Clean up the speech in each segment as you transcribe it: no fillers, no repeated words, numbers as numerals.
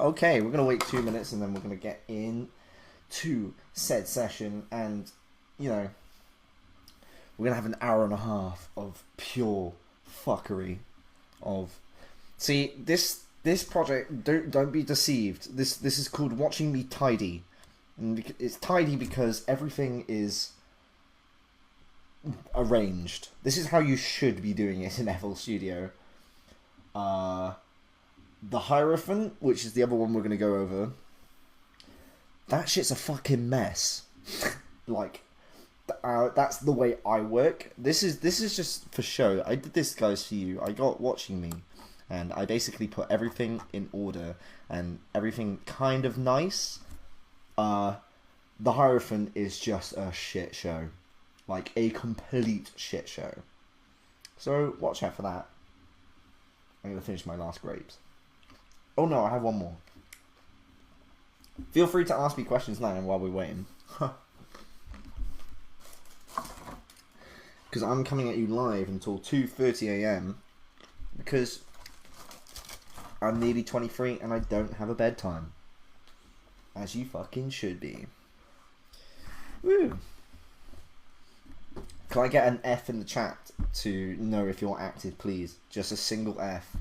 Okay, we're gonna wait 2 minutes and then we're gonna get in to said session, and you know, we're gonna have an hour and a half of pure fuckery. Of see this project. Don't be deceived. This is called Watching Me Tidy, and it's tidy because everything is arranged. This is how you should be doing it in FL Studio. The Hierophant, which is the other one we're going to go over, that shit's a fucking mess. Like, that's the way I work. This is just for show. I did this, guys, for you. I got Watching Me, and I basically put everything in order and everything kind of nice. The Hierophant is just a shit show. Like, a complete shit show. So, watch out for that. I'm going to finish my last grapes. Oh no, I have one more. Feel free to ask me questions now while we're waiting. Because I'm coming at you live until 2:30 AM. Because I'm nearly 23 and I don't have a bedtime. As you fucking should be. Woo. Can I get an F in the chat to know if you're active, please? Just a single F.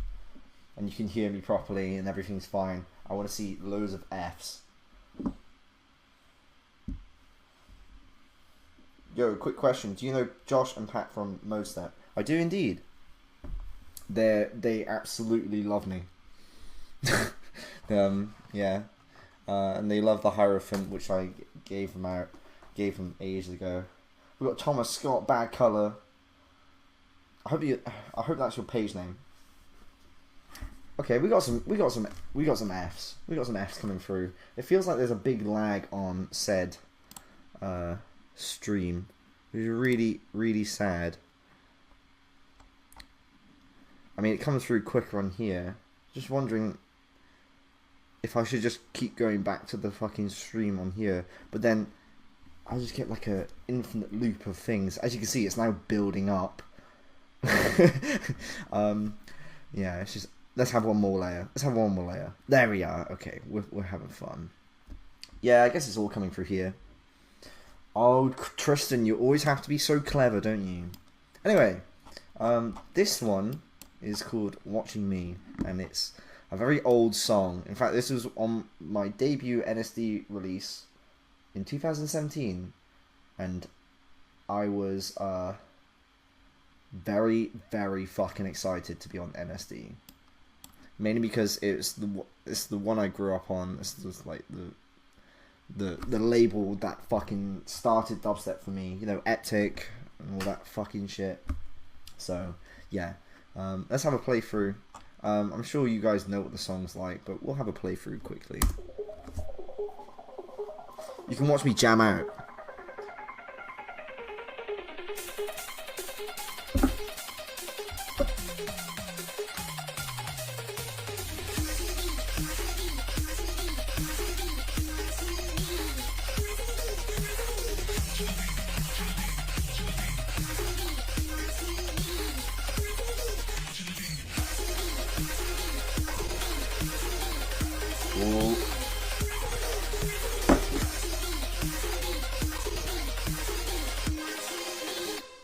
And you can hear me properly and everything's fine. I want to see loads of Fs. Yo, quick question. Do you know Josh and Pat from Mostep? I do indeed. They absolutely love me. Yeah. And they love the Hierophant, which I gave them ages ago. We've got Thomas Scott, Bad Colour. I hope that's your page name. Okay, we got some Fs. We got some Fs coming through. It feels like there's a big lag on said stream, which is really, really sad. I mean, it comes through quicker on here. Just wondering if I should just keep going back to the fucking stream on here, but then I just get like a infinite loop of things. As you can see, it's now building up. Yeah, it's just. Let's have one more layer. There we are. Okay, we're having fun. Yeah, I guess it's all coming through here. Oh, Tristan, you always have to be so clever, don't you? Anyway, this one is called Watching Me, and it's a very old song. In fact, this was on my debut NSD release in 2017, and I was very, very fucking excited to be on NSD. Mainly because it's the one I grew up on. This was like the label that fucking started dubstep for me. You know, Eptic and all that fucking shit. So yeah, let's have a playthrough. I'm sure you guys know what the song's like, but we'll have a playthrough quickly. You can watch me jam out.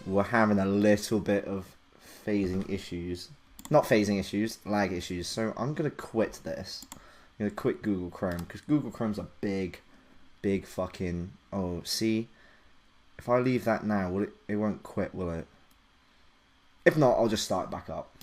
We're having a little bit of phasing issues. Not phasing issues, lag issues. So I'm going to quit this. I'm going to quit Google Chrome, because Google Chrome's a big fucking... Oh, see? If I leave that now, it won't quit, will it? If not, I'll just start back up.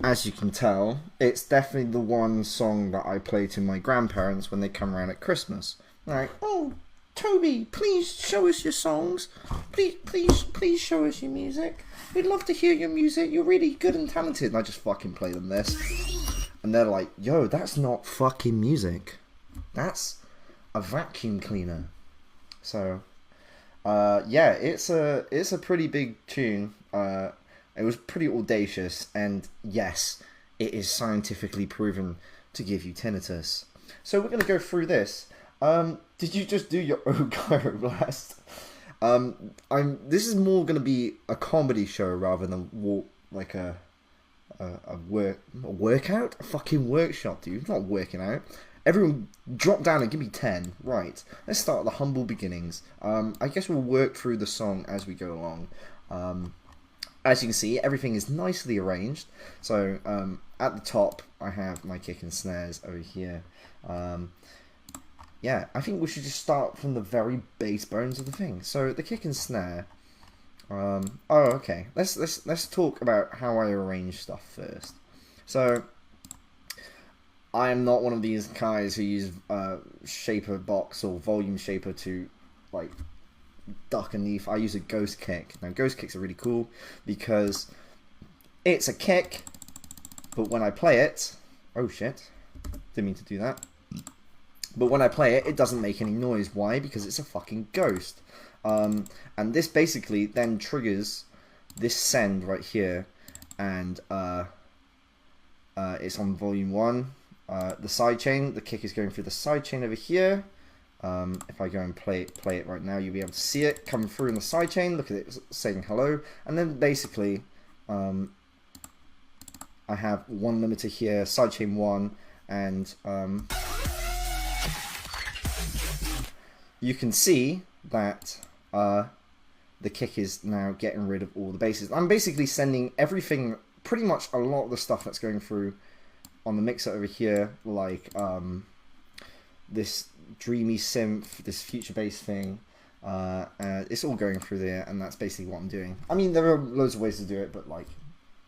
as you can tell, it's definitely the one song that I play to my grandparents when they come around at Christmas. Like, oh, Toby, please show us your songs. Please show us your music. We'd love to hear your music. You're really good and talented. And I just fucking play them this. And they're like, yo, that's not fucking music. That's a vacuum cleaner. So, yeah, it's a pretty big tune. It was pretty audacious. And yes, it is scientifically proven to give you tinnitus. So we're going to go through this. Did you just do your own gyroblast? This is more going to be a comedy show rather than like a workout? A fucking workshop, dude. It's not working out. Everyone drop down and give me 10. Right. Let's start at the humble beginnings. I guess we'll work through the song as we go along. As you can see, everything is nicely arranged. So, at the top, I have my kick and snares over here. Yeah, I think we should just start from the very base bones of the thing. So the kick and snare. Oh, okay. Let's talk about how I arrange stuff first. So I am not one of these guys who use shaper box or volume shaper to like duck and leaf. I use a ghost kick. Now ghost kicks are really cool because it's a kick, but when I play it, oh shit, didn't mean to do that. But when I play it, it doesn't make any noise. Why? Because it's a fucking ghost. And this basically then triggers this send right here. And it's on volume 1. The sidechain, the kick is going through the sidechain over here. If I go and play it right now, you'll be able to see it coming through in the sidechain. Look at it saying hello. And then basically, I have one limiter here, sidechain 1, and you can see that the kick is now getting rid of all the basses. I'm basically sending everything, pretty much a lot of the stuff that's going through on the mixer over here, like this dreamy synth, this future bass thing. It's all going through there, and that's basically what I'm doing. I mean, there are loads of ways to do it, but like,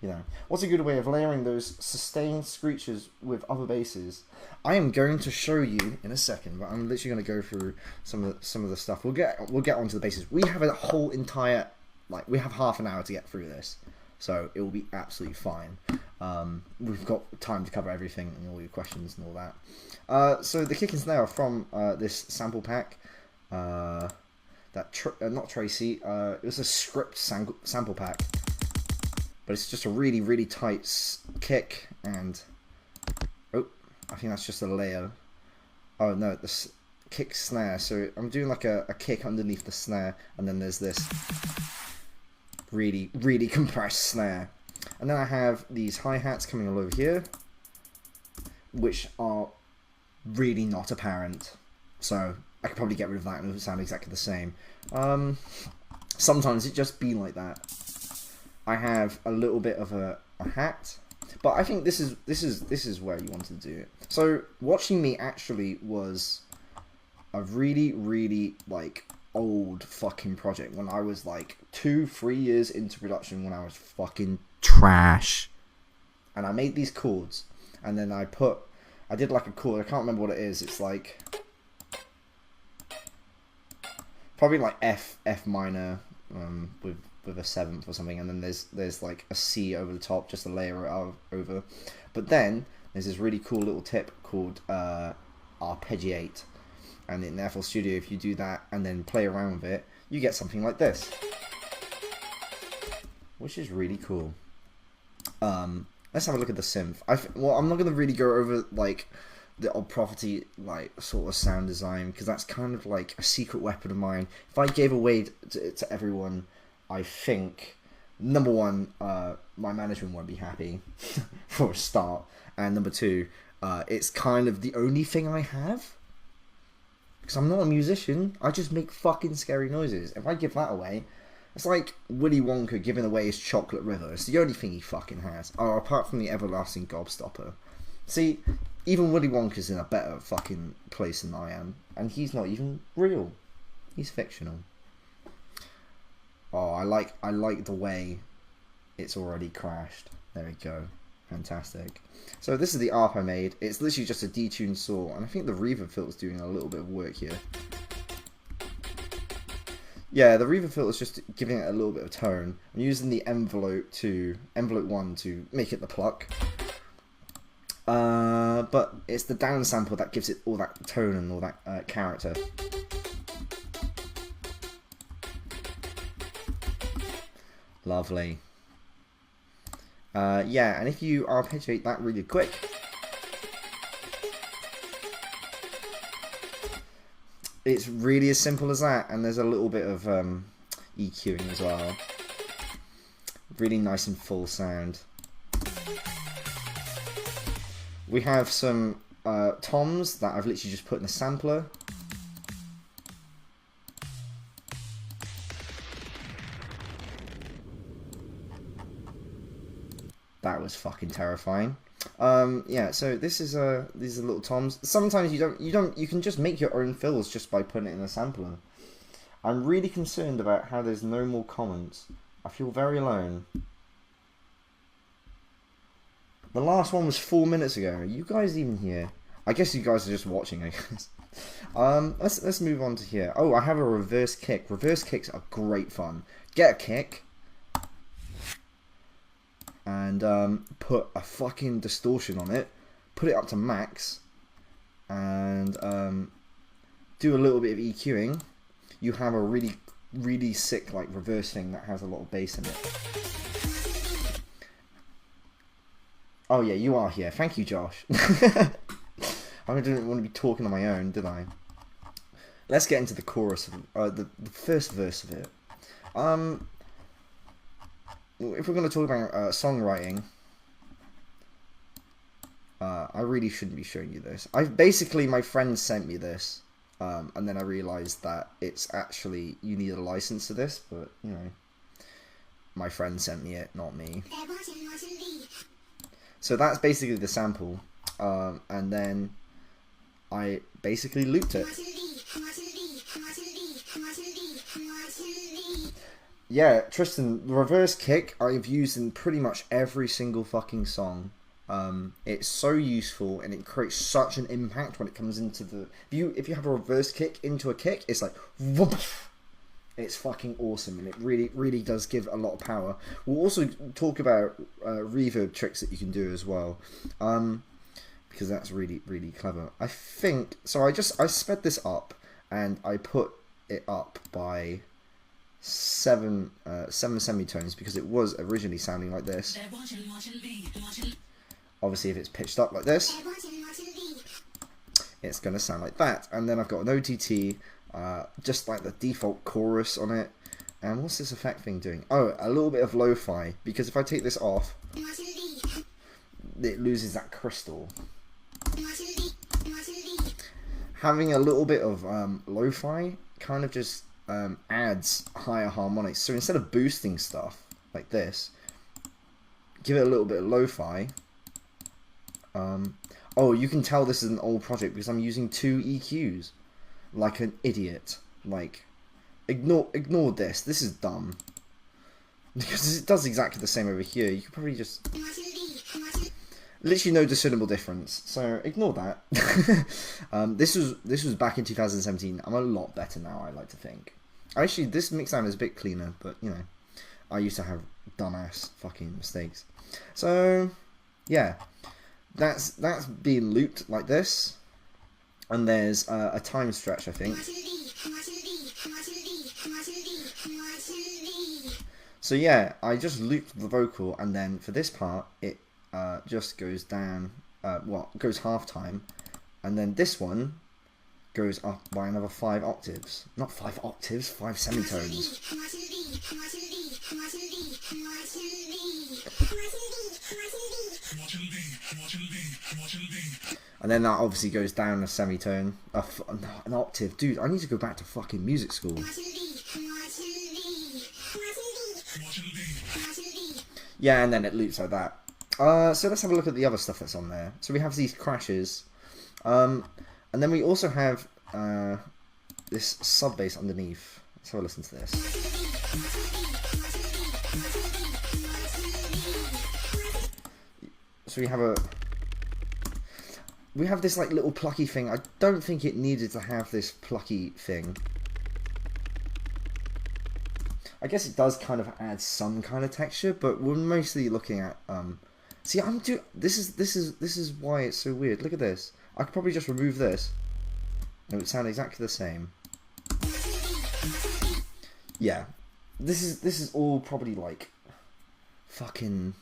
you know, what's a good way of layering those sustained screeches with other basses? I am going to show you in a second, but I'm literally going to go through some of the stuff. We'll get onto the basses. We have a whole entire, like, we have half an hour to get through this, so it will be absolutely fine. We've got time to cover everything and all your questions and all that. So the kick and snare are from this sample pack. Not Tracy. It was a script sample pack. But it's just a really, really tight kick, and oh, I think that's just a layer. Oh no, this kick snare. So I'm doing like a kick underneath the snare, and then there's this really, really compressed snare. And then I have these hi-hats coming all over here, which are really not apparent. So I could probably get rid of that and it would sound exactly the same. Sometimes it just be like that. I have a little bit of a hat, but I think this is where you want to do it. So watching me actually was a really, really like old fucking project when I was like 2-3 years into production, when I was fucking trash, and I made these chords, and then I did like a chord, I can't remember what it is. It's like probably like F minor with a 7th or something, and then there's like a C over the top, just a layer over. But then there's this really cool little tip called arpeggiate, and in FL Studio, if you do that and then play around with it, you get something like this, which is really cool. Let's have a look at the synth. Well, I'm not gonna really go over like the Oddprophet like sort of sound design, because that's kind of like a secret weapon of mine. If I gave away to everyone, I think, number one, my management won't be happy, for a start, and number two, it's kind of the only thing I have, because I'm not a musician. I just make fucking scary noises. If I give that away, it's like Willy Wonka giving away his chocolate river. It's the only thing he fucking has, apart from the everlasting gobstopper. See, even Willy Wonka's in a better fucking place than I am, and he's not even real. He's fictional. Oh, I like the way it's already crashed. There we go. Fantastic. So this is the ARP I made. It's literally just a detuned saw, and I think the reverb filter's doing a little bit of work here. Yeah, the reverb filter is just giving it a little bit of tone. I'm using the envelope 1 to make it the pluck. But it's the downsample that gives it all that tone and all that character. Lovely. Yeah, and if you arpeggiate that really quick, it's really as simple as that, and there's a little bit of EQing as well. Really nice and full sound. We have some toms that I've literally just put in a sampler. That was fucking terrifying. Yeah, so this is these are little toms. Sometimes you can just make your own fills just by putting it in a sampler. I'm really concerned about how there's no more comments. I feel very alone. The last one was 4 minutes ago. Are you guys even here? I guess you guys are just watching, I guess. Let's move on to here. Oh, I have a reverse kick. Reverse kicks are great fun. Get a kick and put a fucking distortion on it, put it up to max, and do a little bit of EQing. You have a really sick like reverse thing that has a lot of bass in it. Oh yeah, you are here. Thank you, Josh. I didn't want to be talking on my own, did I? Let's get into the chorus of the first verse of it. If we're going to talk about songwriting, I really shouldn't be showing you this. Basically, my friend sent me this, and then I realised that it's actually, you need a license to this, but, you know, my friend sent me it, not me. So that's basically the sample, and then I basically looped it. Yeah, Tristan, the reverse kick I've used in pretty much every single fucking song. It's so useful and it creates such an impact when it comes into the... If you have a reverse kick into a kick, it's like... It's fucking awesome, and it really does give a lot of power. We'll also talk about reverb tricks that you can do as well, because that's really clever. I think so. I sped this up, and I put it up by seven semitones because it was originally sounding like this. Obviously, if it's pitched up like this, it's going to sound like that. And then I've got an OTT. Just like the default chorus on it. And what's this effect thing doing? Oh, a little bit of lo-fi, because if I take this off, it loses that crystal. Having a little bit of lo-fi kind of just adds higher harmonics. So instead of boosting stuff like this, give it a little bit of lo-fi. Oh, you can tell this is an old project because I'm using 2 EQs. Like an idiot. Like, ignore this. This is dumb. Because it does exactly the same over here. You could probably just... Literally no discernible difference. So, ignore that. This was back in 2017. I'm a lot better now, I like to think. Actually, this mix sound is a bit cleaner, but, you know, I used to have dumbass fucking mistakes. So, yeah. That's being looped like this. And there's a time stretch, I think. So yeah, I just looped the vocal, and then for this part, it just goes down, goes half time, and then this one goes up by another 5 octaves. Not 5 octaves, 5 semitones. And then that obviously goes down a semitone, an octave. Dude, I need to go back to fucking music school. Yeah, and then it loops like that. So let's have a look at the other stuff that's on there. So we have these crashes. And then we also have this sub bass underneath. Let's have a listen to this. So we have this like little plucky thing. I don't think it needed to have this plucky thing. I guess it does kind of add some kind of texture, but we're mostly looking at see, this is why it's so weird. Look at this. I could probably just remove this and it would sound exactly the same. Yeah. This is all probably like fucking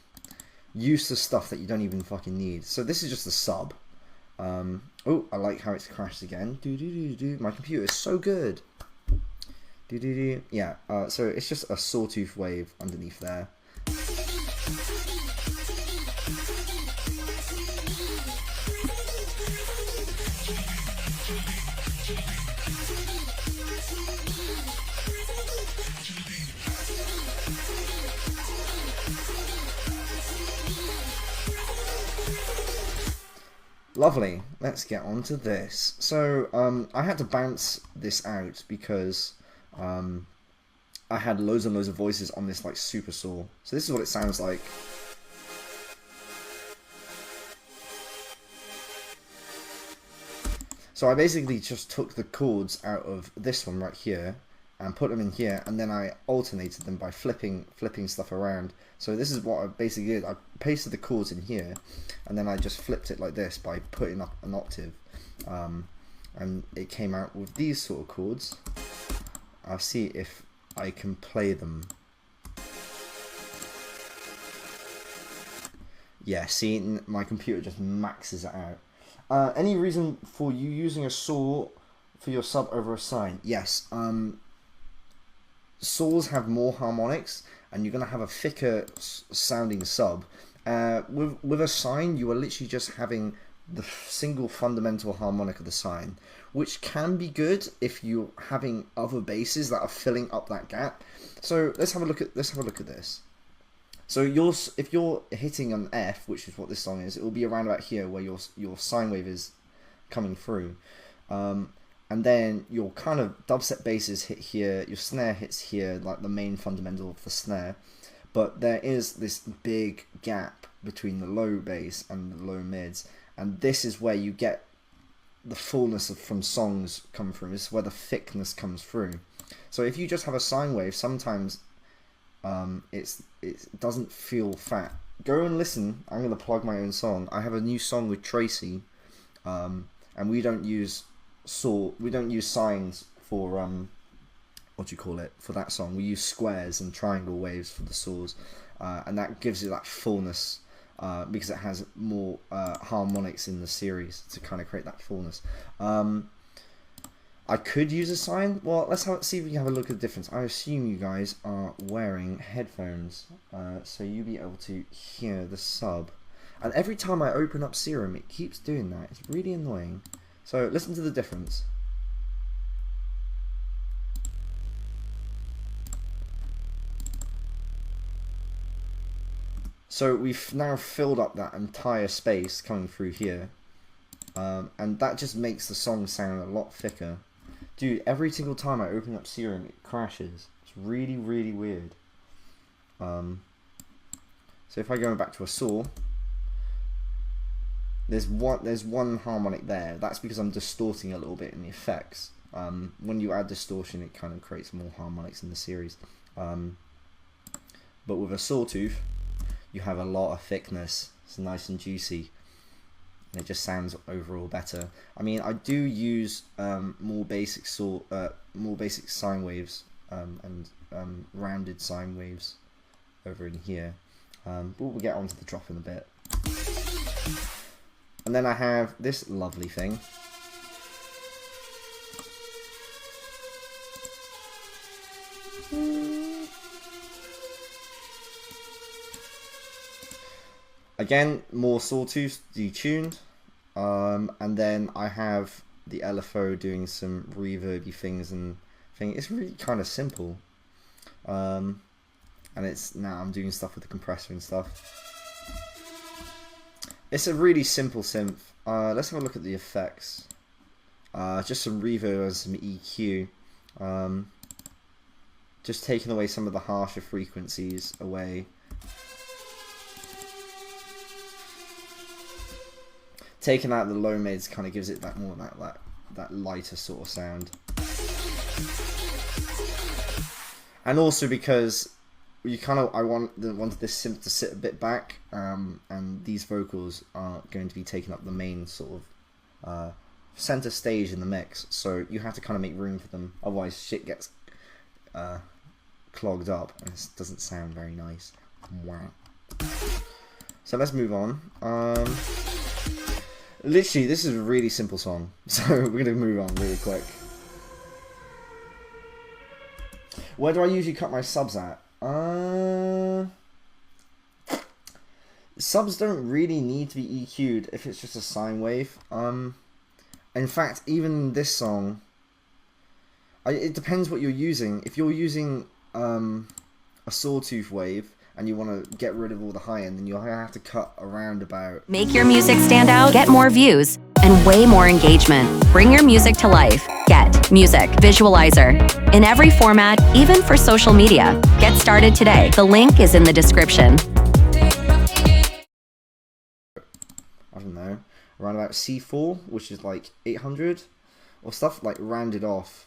useless stuff that you don't even fucking need. So this is just the sub. Oh, I like how it's crashed again. My computer is so good. Yeah, so it's just a sawtooth wave underneath there. Lovely. Let's get on to this. So I had to bounce this out because I had loads and loads of voices on this like super saw. So this is what it sounds like. So I basically just took the chords out of this one right here and put them in here, and then I alternated them by flipping stuff around. So this is what I basically did. I pasted the chords in here, and then I just flipped it like this by putting up an octave, and it came out with these sort of chords. I'll see if I can play them. Yeah, see, my computer just maxes it out. Any reason for you using a saw for your sub over a sine? Yes. Saws have more harmonics, and you're going to have a thicker sounding sub. With a sine, you are literally just having the single fundamental harmonic of the sine, which can be good if you're having other basses that are filling up that gap. So let's have a look at this. So if you're hitting an F, which is what this song is, it will be around about here where your sine wave is coming through. And then your kind of dubstep basses hit here, your snare hits here, like the main fundamental of the snare. But there is this big gap between the low bass and the low mids, and this is where you get the fullness from songs come from. This is where the thickness comes through. So if you just have a sine wave, sometimes it doesn't feel fat. Go and listen. I'm going to plug my own song. I have a new song with Tracy, and we don't use sines for what do you call it, for that song. We use squares and triangle waves for the saws, and that gives you that fullness because it has more harmonics in the series to kind of create that fullness. I could use a sine. Well, let's see if we can have a look at the difference. I assume you guys are wearing headphones, so you'll be able to hear the sub. And every time I open up Serum, it keeps doing that. It's really annoying. So listen to the difference. So we've now filled up that entire space coming through here, and that just makes the song sound a lot thicker. Dude, every single time I open up Serum, it crashes. It's really, really weird. So if I go back to a saw, there's one harmonic there. That's because I'm distorting a little bit in the effects. When you add distortion, it kind of creates more harmonics in the series. But with a sawtooth, you have a lot of thickness. It's nice and juicy. And it just sounds overall better. I mean, I do use more basic sine waves and rounded sine waves over in here. But we'll get onto the drop in a bit. And then I have this lovely thing. Again, more sawtooths detuned, and then I have the LFO doing some reverby things and thing. It's really kind of simple, and now I'm doing stuff with the compressor and stuff. It's a really simple synth. Let's have a look at the effects. Just some reverb and some EQ. Just taking away some of the harsher frequencies away. taking out the low mids kind of gives it that more that lighter sort of sound. And also because you kind of, I wanted this synth to sit a bit back, and these vocals are going to be taking up the main sort of center stage in the mix, so you have to kind of make room for them, otherwise shit gets clogged up and it doesn't sound very nice. Wow. So let's move on. Literally, this is a really simple song, so we're going to move on really quick. Where do I usually cut my subs at? Subs don't really need to be EQ'd if it's just a sine wave. In fact, even this song, it depends what you're using. If you're using a sawtooth wave and you want to get rid of all the high end, then you'll have to cut around about. Make your music stand out, get more views, and way more engagement. Bring your music to life. Get Music Visualizer. In every format, even for social media. Get started today. The link is in the description. I don't know, around about C4, which is like 800 or stuff, like rounded off.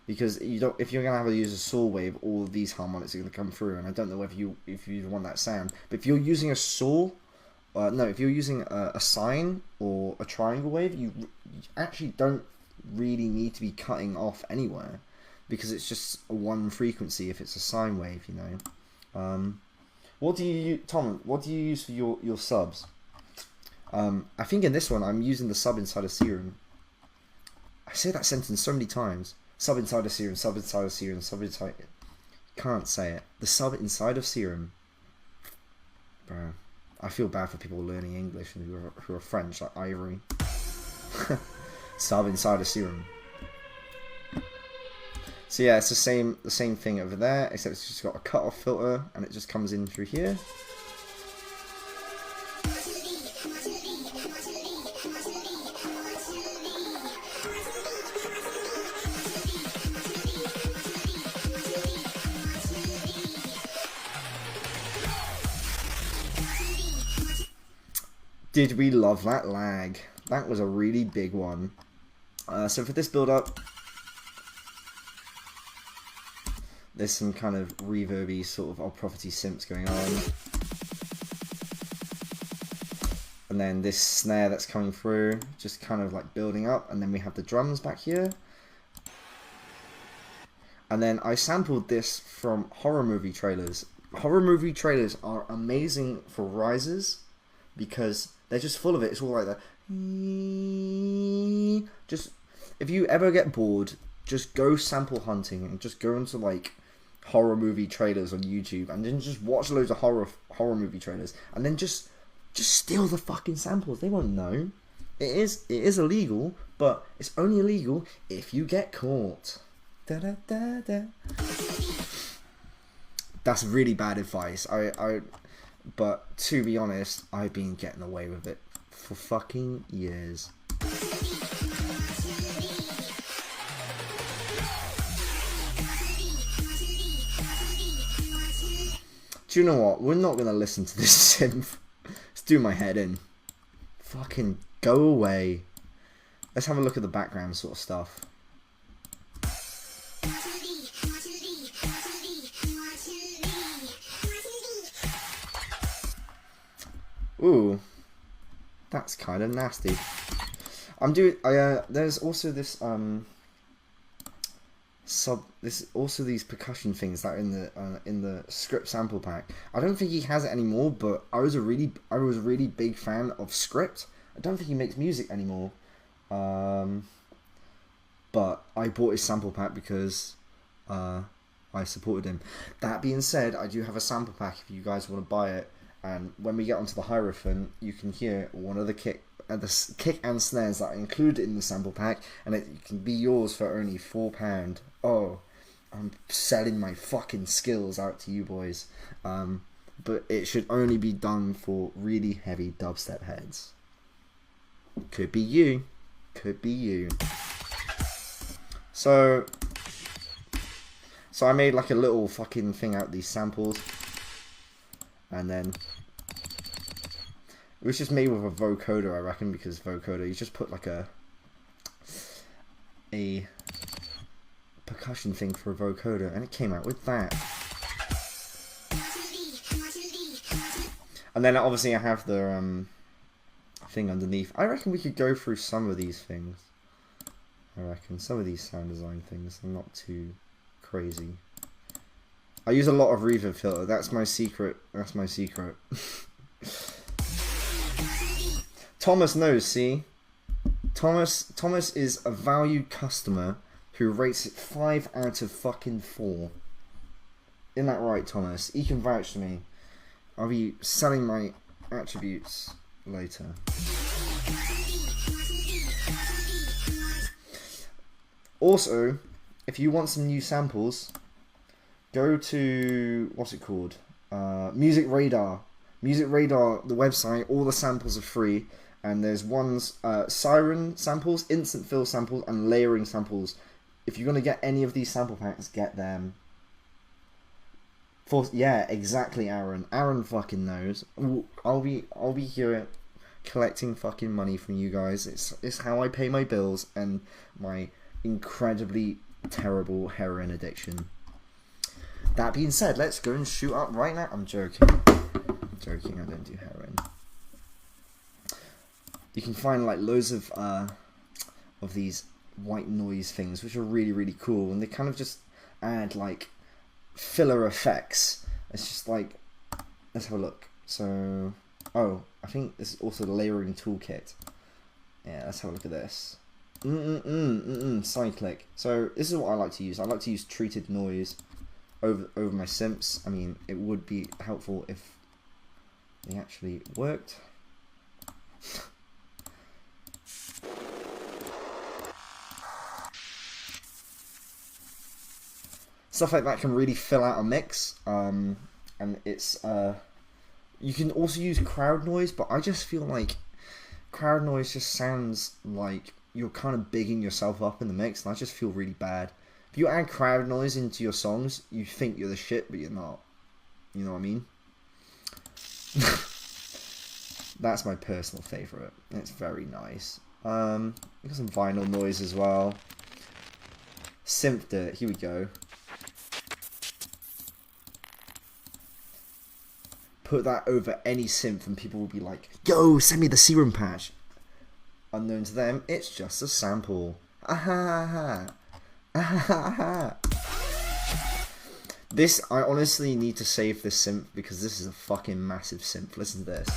Because you don't, if you're gonna have to use a saw wave, all of these harmonics are gonna come through, and I don't know whether if you want that sound. But if you're using a saw, no, if you're using a sine or a triangle wave, you actually don't really need to be cutting off anywhere, because it's just a one frequency. If it's a sine wave, you know. What do you, Tom? What do you use for your subs? I think in this one I'm using the sub inside of Serum. I say that sentence so many times. Sub inside of Serum, sub inside of Serum, sub inside... Can't say it. The sub inside of Serum. Bro, I feel bad for people learning English and who are French, like Ivory. Sub inside of Serum. So yeah, it's the same thing over there, except it's just got a cut-off filter, and it just comes in through here. Did we love that lag? That was a really big one. So for this build up, there's some kind of reverby sort of Oddprophet synths going on. And then this snare that's coming through, just kind of like building up, and then we have the drums back here. And then I sampled this from horror movie trailers. Horror movie trailers are amazing for risers, because they're just full of it. It's all like that. Just, if you ever get bored, just go sample hunting and just go into like horror movie trailers on YouTube, and then just watch loads of horror movie trailers, and then just steal the fucking samples. They won't know. It is illegal, but it's only illegal if you get caught. Da, da, da, da. That's really bad advice. But to be honest, I've been getting away with it for fucking years. Do you know what? We're not gonna listen to this synth. Let's do my head in. Fucking go away. Let's have a look at the background sort of stuff. Ooh, that's kind of nasty. There's also this there's also these percussion things that are in the Script sample pack. I don't think he has it anymore, but I was a really big fan of Script. I don't think he makes music anymore. But I bought his sample pack because I supported him. That being said, I do have a sample pack if you guys want to buy it. And when we get onto the Hierophant, you can hear one of the kick and snares that are included in the sample pack, and it can be yours for only £4. Oh, I'm selling my fucking skills out to you boys. But it should only be done for really heavy dubstep heads. Could be you. Could be you. So I made like a little fucking thing out of these samples. And then It was just made with a vocoder, I reckon, because vocoder, you just put like a percussion thing for a vocoder, and it came out with that. And then obviously I have the thing underneath. I reckon we could go through some of these things. I reckon some of these sound design things are not too crazy. I use a lot of reverb filter. That's my secret. That's my secret. Thomas knows, see? Thomas is a valued customer who rates it 5 out of fucking 4. Isn't that right, Thomas? He can vouch for me. I'll be selling my attributes later. Also, if you want some new samples, go to, what's it called? Music Radar. Music Radar, the website, all the samples are free. And there's ones, siren samples, instant fill samples, and layering samples. If you're going to get any of these sample packs, get them. Yeah, exactly, Aaron. Aaron fucking knows. I'll be here collecting fucking money from you guys. It's how I pay my bills and my incredibly terrible heroin addiction. That being said, let's go and shoot up right now. I'm joking. I'm joking, I don't do heroin. You can find like loads of these white noise things, which are really, really cool, and they kind of just add like filler effects. It's just like, let's have a look. So, oh, I think this is also the layering toolkit. Yeah, let's have a look at this. Cyclic. So this is what I like to use. I like to use treated noise over my synths. I mean, it would be helpful if they actually worked. Stuff like that can really fill out a mix, and it's you can also use crowd noise, but I just feel like crowd noise just sounds like you're kind of bigging yourself up in the mix, and I just feel really bad. If you add crowd noise into your songs, you think you're the shit, but you're not. You know what I mean? That's my personal favourite. It's very nice. We got some vinyl noise as well. Synth dirt, here we go. Put that over any synth and people will be like, yo, send me the serum patch. Unknown to them, it's just a sample. Ahaha. Ahaha. This, I honestly need to save this synth because this is a fucking massive synth. Listen to this.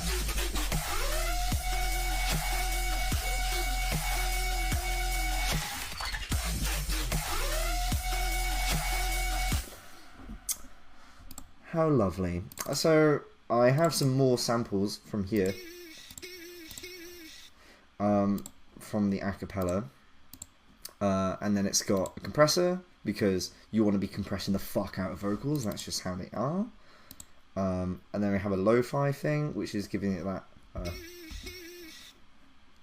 How lovely. So, I have some more samples from here. From the acapella. And then it's got a compressor, because you want to be compressing the fuck out of vocals. That's just how they are. And then we have a lo-fi thing, which is giving it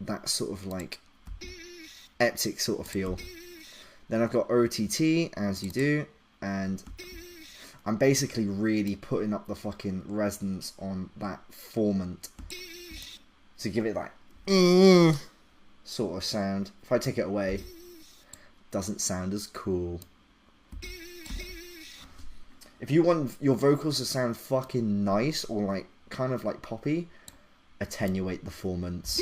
that sort of like epic sort of feel. Then I've got OTT, as you do, and I'm basically really putting up the fucking resonance on that formant to give it that sort of sound. If I take it away, it doesn't sound as cool. If you want your vocals to sound fucking nice or like kind of like poppy, attenuate the formants.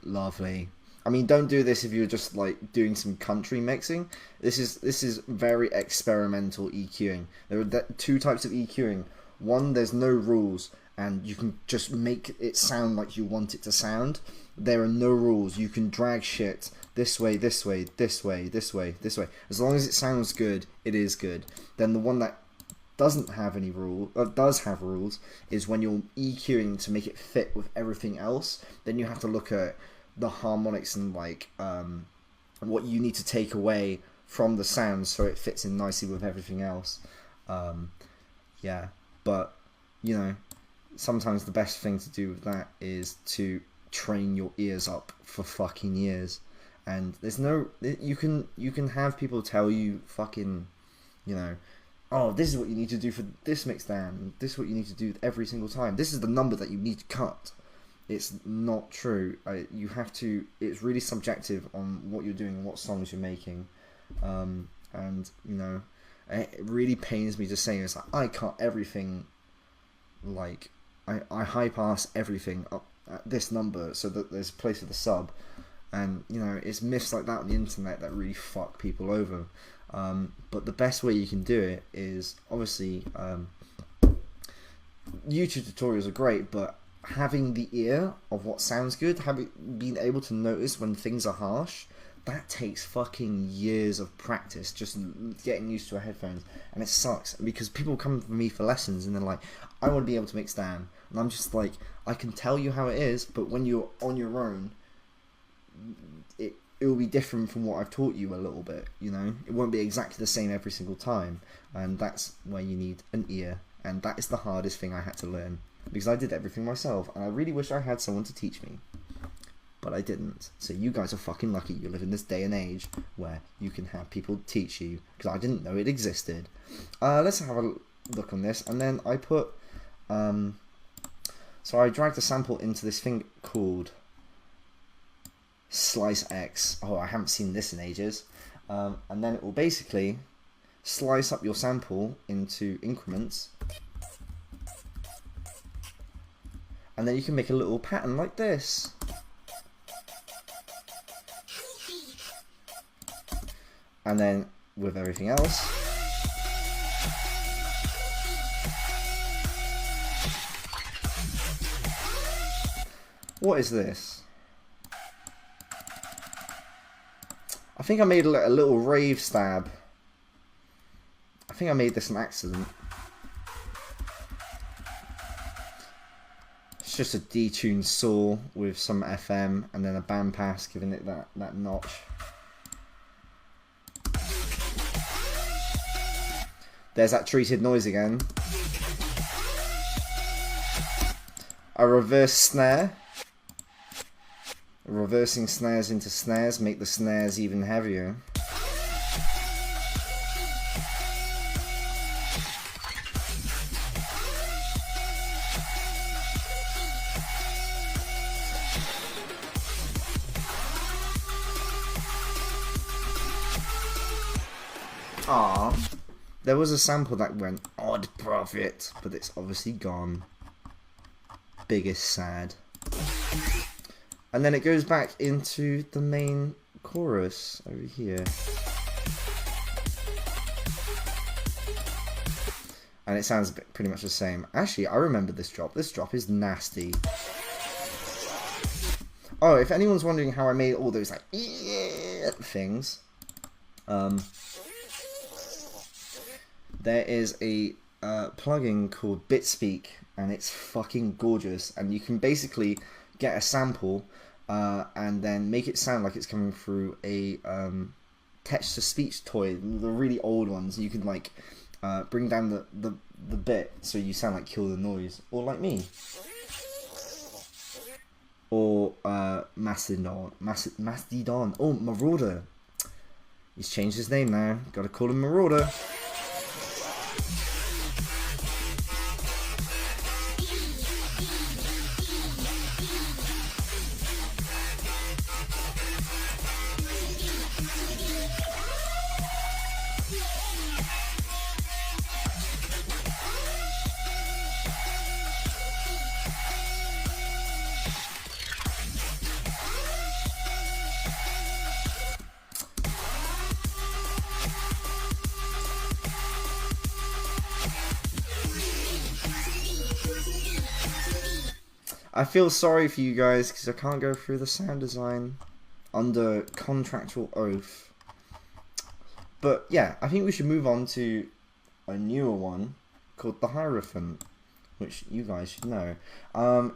Lovely. I mean, don't do this if you're just like doing some country mixing. This is very experimental EQing. There are two types of EQing. One, there's no rules, and you can just make it sound like you want it to sound. There are no rules. You can drag shit this way, this way, this way, this way, this way. As long as it sounds good, it is good. Then the one that doesn't have any rule, does have rules, is when you're EQing to make it fit with everything else. Then you have to look at the harmonics and like what you need to take away from the sound so it fits in nicely with everything else. Yeah, but you know, sometimes the best thing to do with that is to train your ears up for fucking years. And there's no, you can have people tell you fucking, you know, oh, this is what you need to do for this mix down. This is what you need to do every single time. This is the number that you need to cut. It's not true. You have to. It's really subjective on what you're doing and what songs you're making. And you know, it really pains me to say it's like I cut everything. Like I high pass everything up at this number so that there's a place for the sub. And you know, it's myths like that on the internet that really fuck people over. But the best way you can do it is obviously YouTube tutorials are great, but having the ear of what sounds good, being able to notice when things are harsh, that takes fucking years of practice, just getting used to a headphones. And it sucks because people come to me for lessons and they're like, I want to be able to mix down, and I'm just like, I can tell you how it is, but when you're on your own, it will be different from what I've taught you a little bit, you know. It won't be exactly the same every single time, and that's where you need an ear. And that is the hardest thing I had to learn, because I did everything myself, and I really wish I had someone to teach me, but I didn't. So you guys are fucking lucky you live in this day and age where you can have people teach you, because I didn't know it existed. Let's have a look on this, and then I put so I dragged a sample into this thing called Slice X. Oh, I haven't seen this in ages. And then it will basically slice up your sample into increments, and then you can make a little pattern like this. And then with everything else, what is this? I think I made a little rave stab. I think I made this an accident. It's just a detuned saw with some FM and then a bandpass giving it that notch. There's that treated noise again. A reverse snare. Reversing snares into snares make the snares even heavier. Ah, there was a sample that went Oddprophet, but it's obviously gone. Biggest sad. And then it goes back into the main chorus over here. And it sounds pretty much the same. Actually, I remember this drop. This drop is nasty. Oh, if anyone's wondering how I made all those like things, there is a plugin called BitSpeak, and it's fucking gorgeous. And you can basically get a sample and then make it sound like it's coming through a text-to-speech toy, the really old ones. You can like bring down the bit so you sound like Kill the Noise, or like me, or Mastodon. Oh, Marauder. He's changed his name now. Gotta call him Marauder. I feel sorry for you guys because I can't go through the sound design under contractual oath. But yeah, I think we should move on to a newer one called the Hierophant, which you guys should know.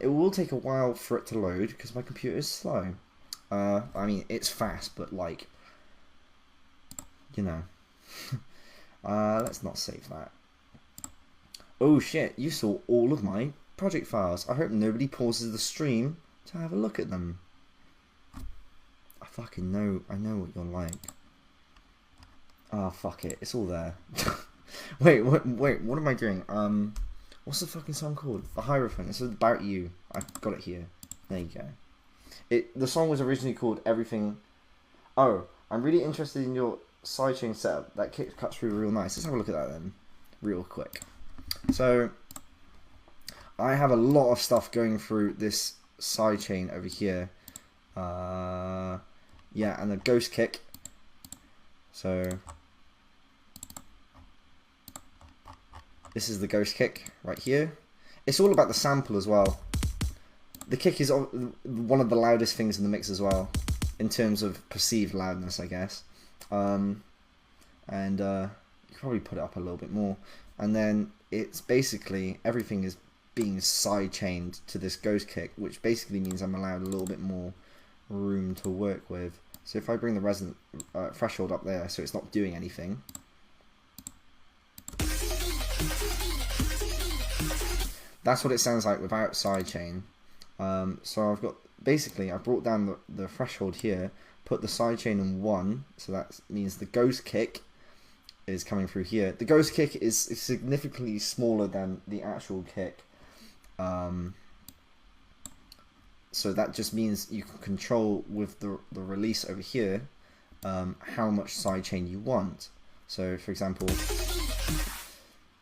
It will take a while for it to load because my computer is slow. I mean, it's fast, but like, you know. Let's not save that. Oh shit, you saw all of my project files. I hope nobody pauses the stream to have a look at them. I fucking know, I know what you're like. Ah, fuck it, it's all there. Wait, what am I doing? What's the fucking song called? The Hierophant. It's about you. I got it here. There you go. The song was originally called Everything. Oh, I'm really interested in your sidechain setup. That kick cuts through real nice. Let's have a look at that then, real quick. So, I have a lot of stuff going through this sidechain over here. Yeah, and the ghost kick. So, this is the ghost kick right here. It's all about the sample as well. The kick is one of the loudest things in the mix as well, in terms of perceived loudness, I guess. And you can probably put it up a little bit more. And then it's basically everything is being sidechained to this ghost kick, which basically means I'm allowed a little bit more room to work with. So if I bring the resonant threshold up there, so it's not doing anything. That's what it sounds like without sidechain. So I've got, basically I brought down the threshold here, put the sidechain in 1, so that means the ghost kick is coming through here. The ghost kick is significantly smaller than the actual kick. So that just means you can control with the release over here how much sidechain you want. So for example,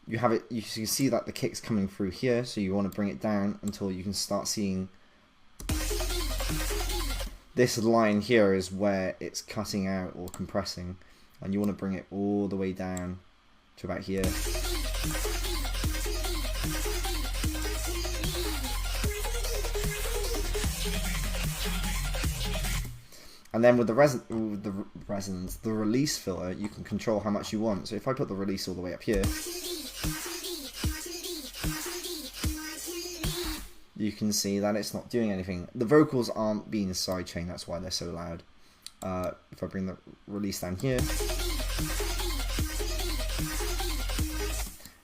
you have it, you can see that the kick's coming through here, so you want to bring it down until you can start seeing this line here is where it's cutting out or compressing, and you want to bring it all the way down to about here. And then with the resonance, the release filter, you can control how much you want. So if I put the release all the way up here, you can see that it's not doing anything. The vocals aren't being sidechained, that's why they're so loud. If I bring the release down here,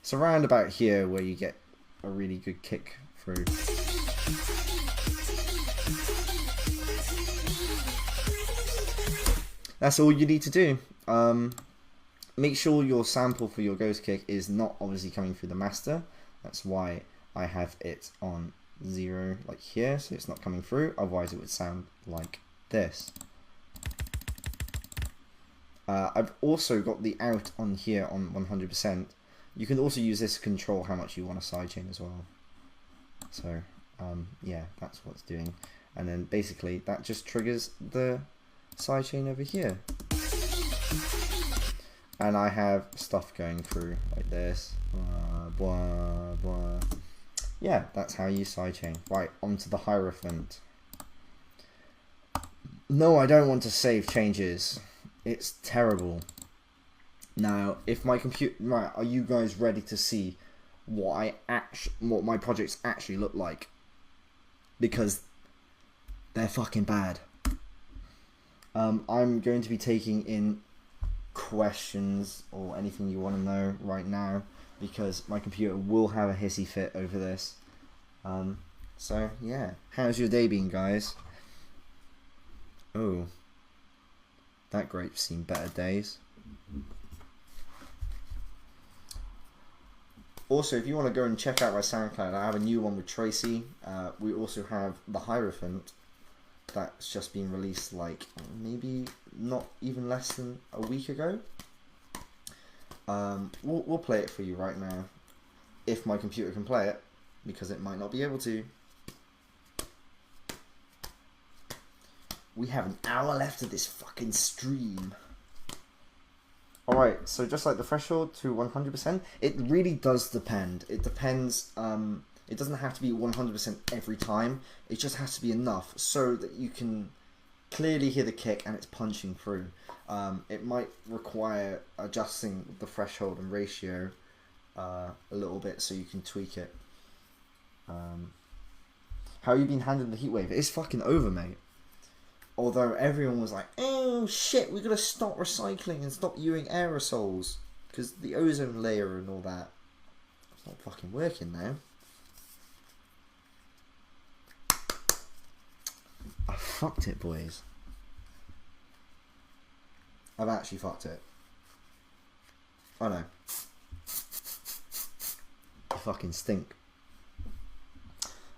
it's around about here where you get a really good kick through. That's all you need to do. Make sure your sample for your ghost kick is not obviously coming through the master. That's why I have it on 0 like here, so it's not coming through, otherwise it would sound like this. I've also got the out on here on 100%. You can also use this to control how much you want to sidechain as well. So yeah, that's what it's doing. And then basically that just triggers the sidechain over here. And I have stuff going through like this. Blah, blah. Yeah, that's how you sidechain. Right, onto the Hierophant. No, I don't want to save changes. It's terrible. Now, if my computer... Right, are you guys ready to see what my projects actually look like? Because they're fucking bad. I'm going to be taking in questions or anything you want to know right now, because my computer will have a hissy fit over this. So yeah, how's your day been, guys? Oh, that grape's seen better days. Also, if you want to go and check out my SoundCloud, I have a new one with Tracy. We also have the Hierophant that's just been released, like maybe not even less than a week ago. We'll play it for you right now, if my computer can play it, because it might not be able to. We have an hour left of this fucking stream. Alright, so just like the threshold to 100%, it really does depend. It depends, it doesn't have to be 100% every time. It just has to be enough so that you can clearly hear the kick and it's punching through. It might require adjusting the threshold and ratio a little bit so you can tweak it. How you been handling the heat wave? It's fucking over, mate. Although everyone was like, oh shit, we gotta stop recycling and stop using aerosols because the ozone layer and all that. It's not fucking working now. I fucked it, boys. I've actually fucked it. I know. fucking stink.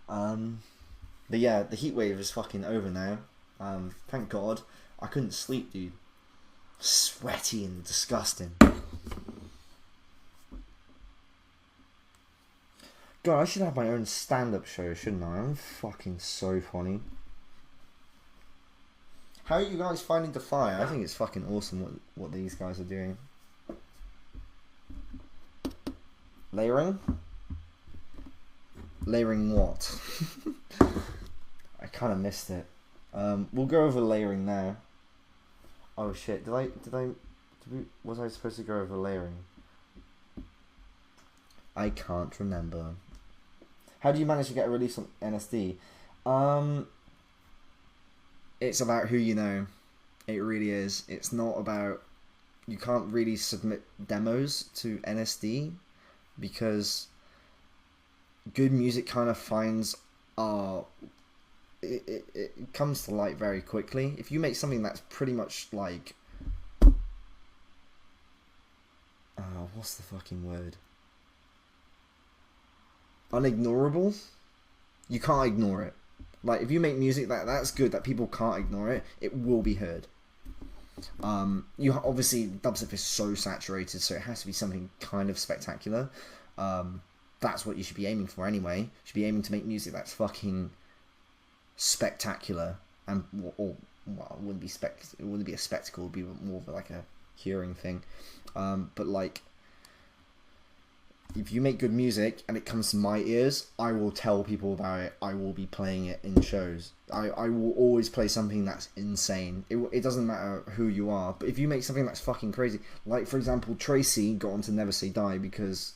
But yeah, the heat wave is fucking over now. Thank God. I couldn't sleep, dude. Sweaty and disgusting. God, I should have my own stand-up show, shouldn't I? I'm fucking so funny. How are you guys finding Defy? I think it's fucking awesome what these guys are doing. Layering? Layering what? I kind of missed it. We'll go over layering now. Oh shit! Was I supposed to go over layering? I can't remember. How do you manage to get a release on NSD? It's about who you know. It really is. It's not about... You can't really submit demos to NSD because good music kind of finds... It comes to light very quickly. If you make something that's pretty much like... what's the fucking word? Unignorable, you can't ignore it. Like, if you make music that's good, that people can't ignore it, it will be heard. You obviously, dubstep is so saturated, so it has to be something kind of spectacular. That's what you should be aiming for anyway. You should be aiming to make music that's fucking spectacular, and well, it wouldn't be a spectacle, it would be more of like a hearing thing. But like, if you make good music and it comes to my ears, I will tell people about it. I will be playing it in shows. I will always play something that's insane. It doesn't matter who you are, but if you make something that's fucking crazy, like for example, Tracy got onto Never Say Die because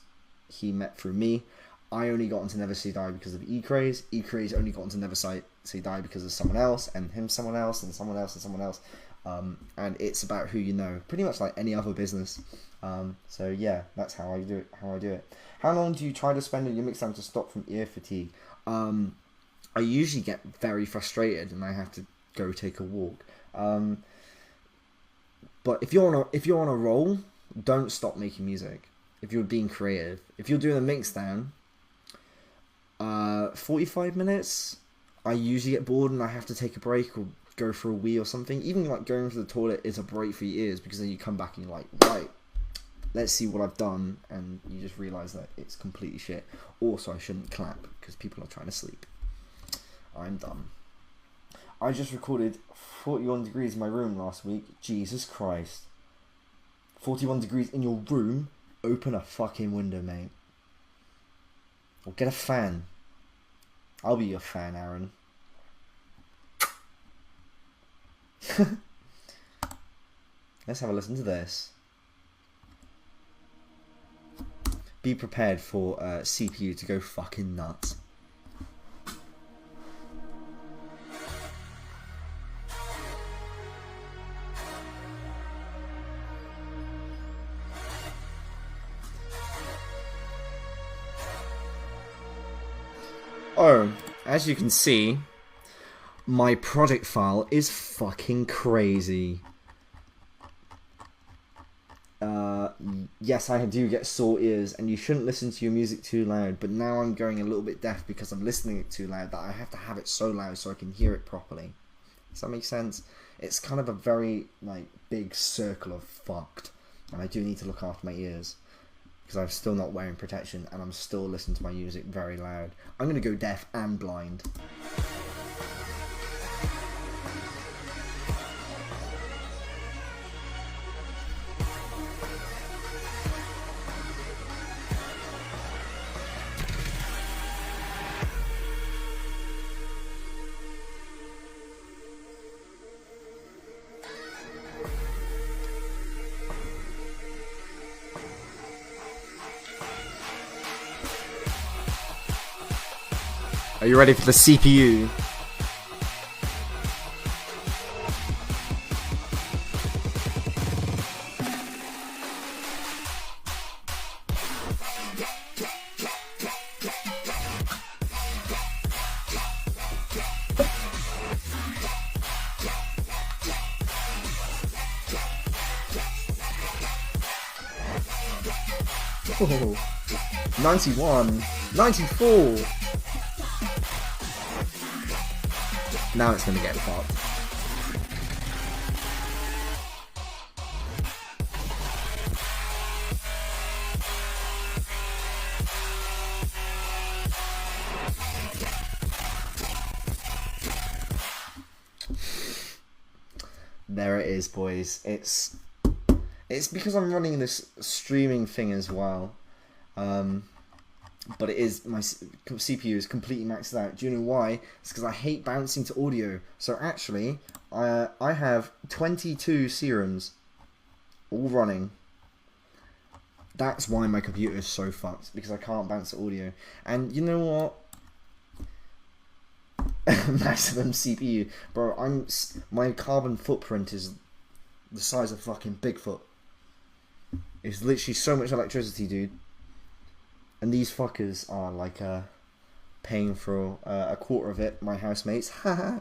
he met through me. I only got onto Never Say Die because of E-Craze. E-Craze only got onto Never Say Die because of someone else, and him someone else, and someone else, and someone else. And it's about who you know, pretty much like any other business. So yeah, that's how I do it. How long do you try to spend on your mix time to stop from ear fatigue? I usually get very frustrated and I have to go take a walk. But if you're on a roll, don't stop making music. If you're being creative, if you're doing a mix down, 45 minutes. I usually get bored and I have to take a break or go for a wee or something. Even like going to the toilet is a break for your ears, because then you come back and you're like, right, let's see what I've done, and you just realise that it's completely shit. Also, I shouldn't clap because people are trying to sleep. I'm done. I just recorded 41 degrees in my room last week. Jesus Christ. 41 degrees in your room? Open a fucking window, mate. Or get a fan. I'll be your fan, Aaron. Let's have a listen to this. Be prepared for CPU to go fucking nuts. Oh, as you can see, my project file is fucking crazy. Yes, I do get sore ears, and you shouldn't listen to your music too loud, but now I'm going a little bit deaf because I'm listening it too loud, that I have to have it so loud so I can hear it properly. Does that make sense? It's kind of a very, like, big circle of fucked, and I do need to look after my ears, because I'm still not wearing protection, and I'm still listening to my music very loud. I'm going to go deaf and blind. Are you ready for the CPU? Oh. 91, 94. Now it's gonna get fucked. There it is, boys. It's because I'm running this streaming thing as well. But it is, my CPU is completely maxed out. Do you know why? It's because I hate bouncing to audio. So actually, I have 22 serums all running. That's why my computer is so fucked, because I can't bounce to audio. And you know what? Maximum CPU, bro. My carbon footprint is the size of fucking Bigfoot. It's literally so much electricity, dude. And these fuckers are like paying for a quarter of it. My housemates, haha.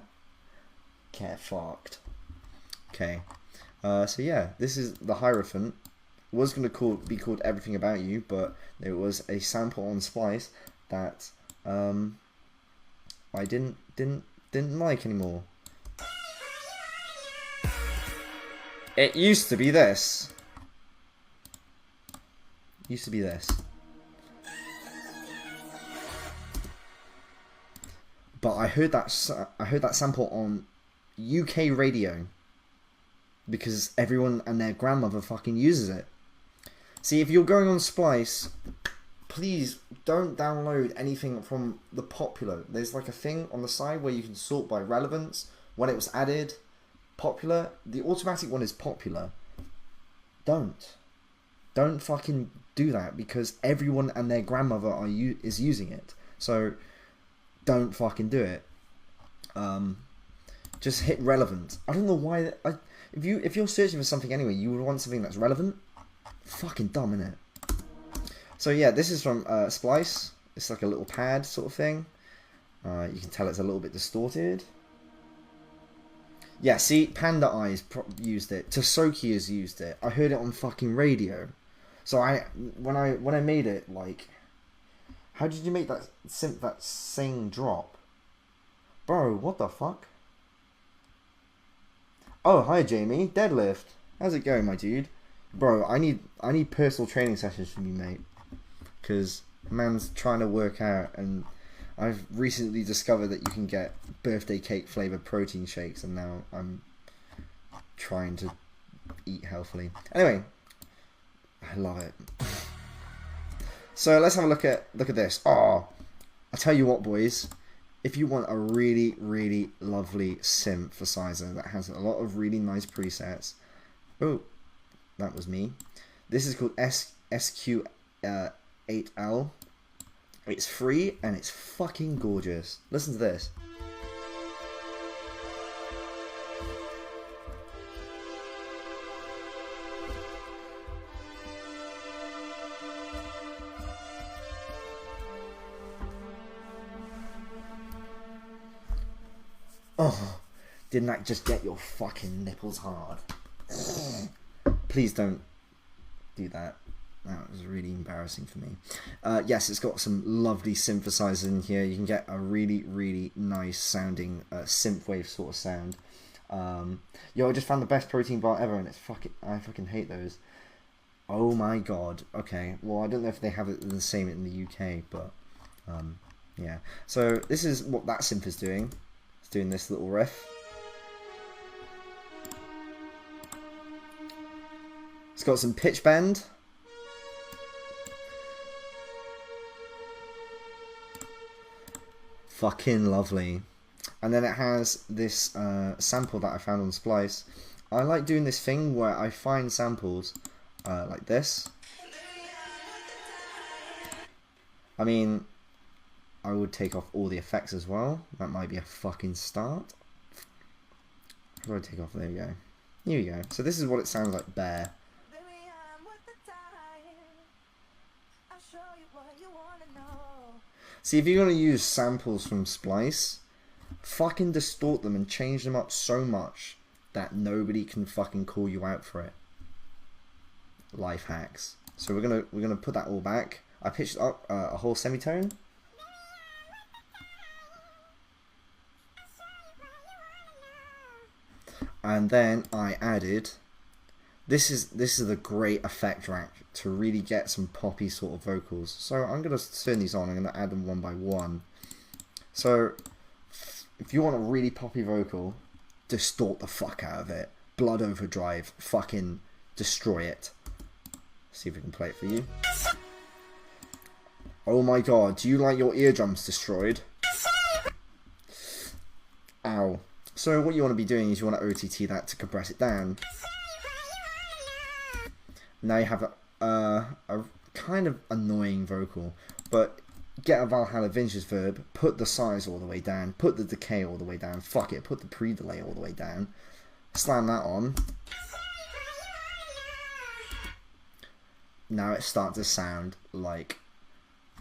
Get fucked. Okay, so yeah, this is the Hierophant. It was gonna be called Everything About You, but there was a sample on Splice that I didn't like anymore. It used to be this. Used to be this. But I heard that sample on UK radio because everyone and their grandmother fucking uses it. See, if you're going on Splice, please don't download anything from the popular. There's like a thing on the side where you can sort by relevance, when it was added, popular. The automatic one is popular. Don't fucking do that, because everyone and their grandmother is using it. So don't fucking do it. Just hit relevant. I don't know why. If you're searching for something anyway, you would want something that's relevant. Fucking dumb, innit? So yeah, this is from Splice. It's like a little pad sort of thing. You can tell it's a little bit distorted. Yeah, see, Panda Eyes used it. Tosoki has used it. I heard it on fucking radio. So when I made it, like, how did you make that sing drop, bro? What the fuck? Oh, hi Jamie, Deadlift. How's it going, my dude? Bro, I need personal training sessions from you, mate. Because man's trying to work out, and I've recently discovered that you can get birthday cake flavored protein shakes, and now I'm trying to eat healthily. Anyway, I love it. So let's have a look at this. Oh, I tell you what, boys. If you want a really, really lovely synthesizer that has a lot of really nice presets, oh, that was me. This is called SQ8L. It's free and it's fucking gorgeous. Listen to this. Oh, didn't that just get your fucking nipples hard? Please don't do that. That was really embarrassing for me. Yes, it's got some lovely synthesizers in here. You can get a really, really nice sounding synthwave sort of sound. Yo, I just found the best protein bar ever, and I fucking hate those. Oh my god. Okay, well, I don't know if they have it the same in the UK, but yeah. So this is what that synth is doing. It's doing this little riff. It's got some pitch bend. Fucking lovely. And then it has this sample that I found on Splice. I like doing this thing where I find samples like this. I mean, I would take off all the effects as well. That might be a fucking start. How do I take off? There we go. Here we go. So this is what it sounds like bare. See, if you're going to use samples from Splice, fucking distort them and change them up so much that nobody can fucking call you out for it. Life hacks. So we're gonna put that all back. I pitched up a whole semitone. And then I added, this is a great effect rack to really get some poppy sort of vocals. So I'm going to turn these on, I'm going to add them one by one. So if you want a really poppy vocal, distort the fuck out of it. Blood overdrive, fucking destroy it. See if we can play it for you. Oh my god, do you like your eardrums destroyed? Ow. So what you want to be doing is you want to OTT that to compress it down. Now you have a kind of annoying vocal, but get a Valhalla Vintage verb, put the size all the way down, put the decay all the way down, fuck it, put the pre-delay all the way down, slam that on. Now it starts to sound like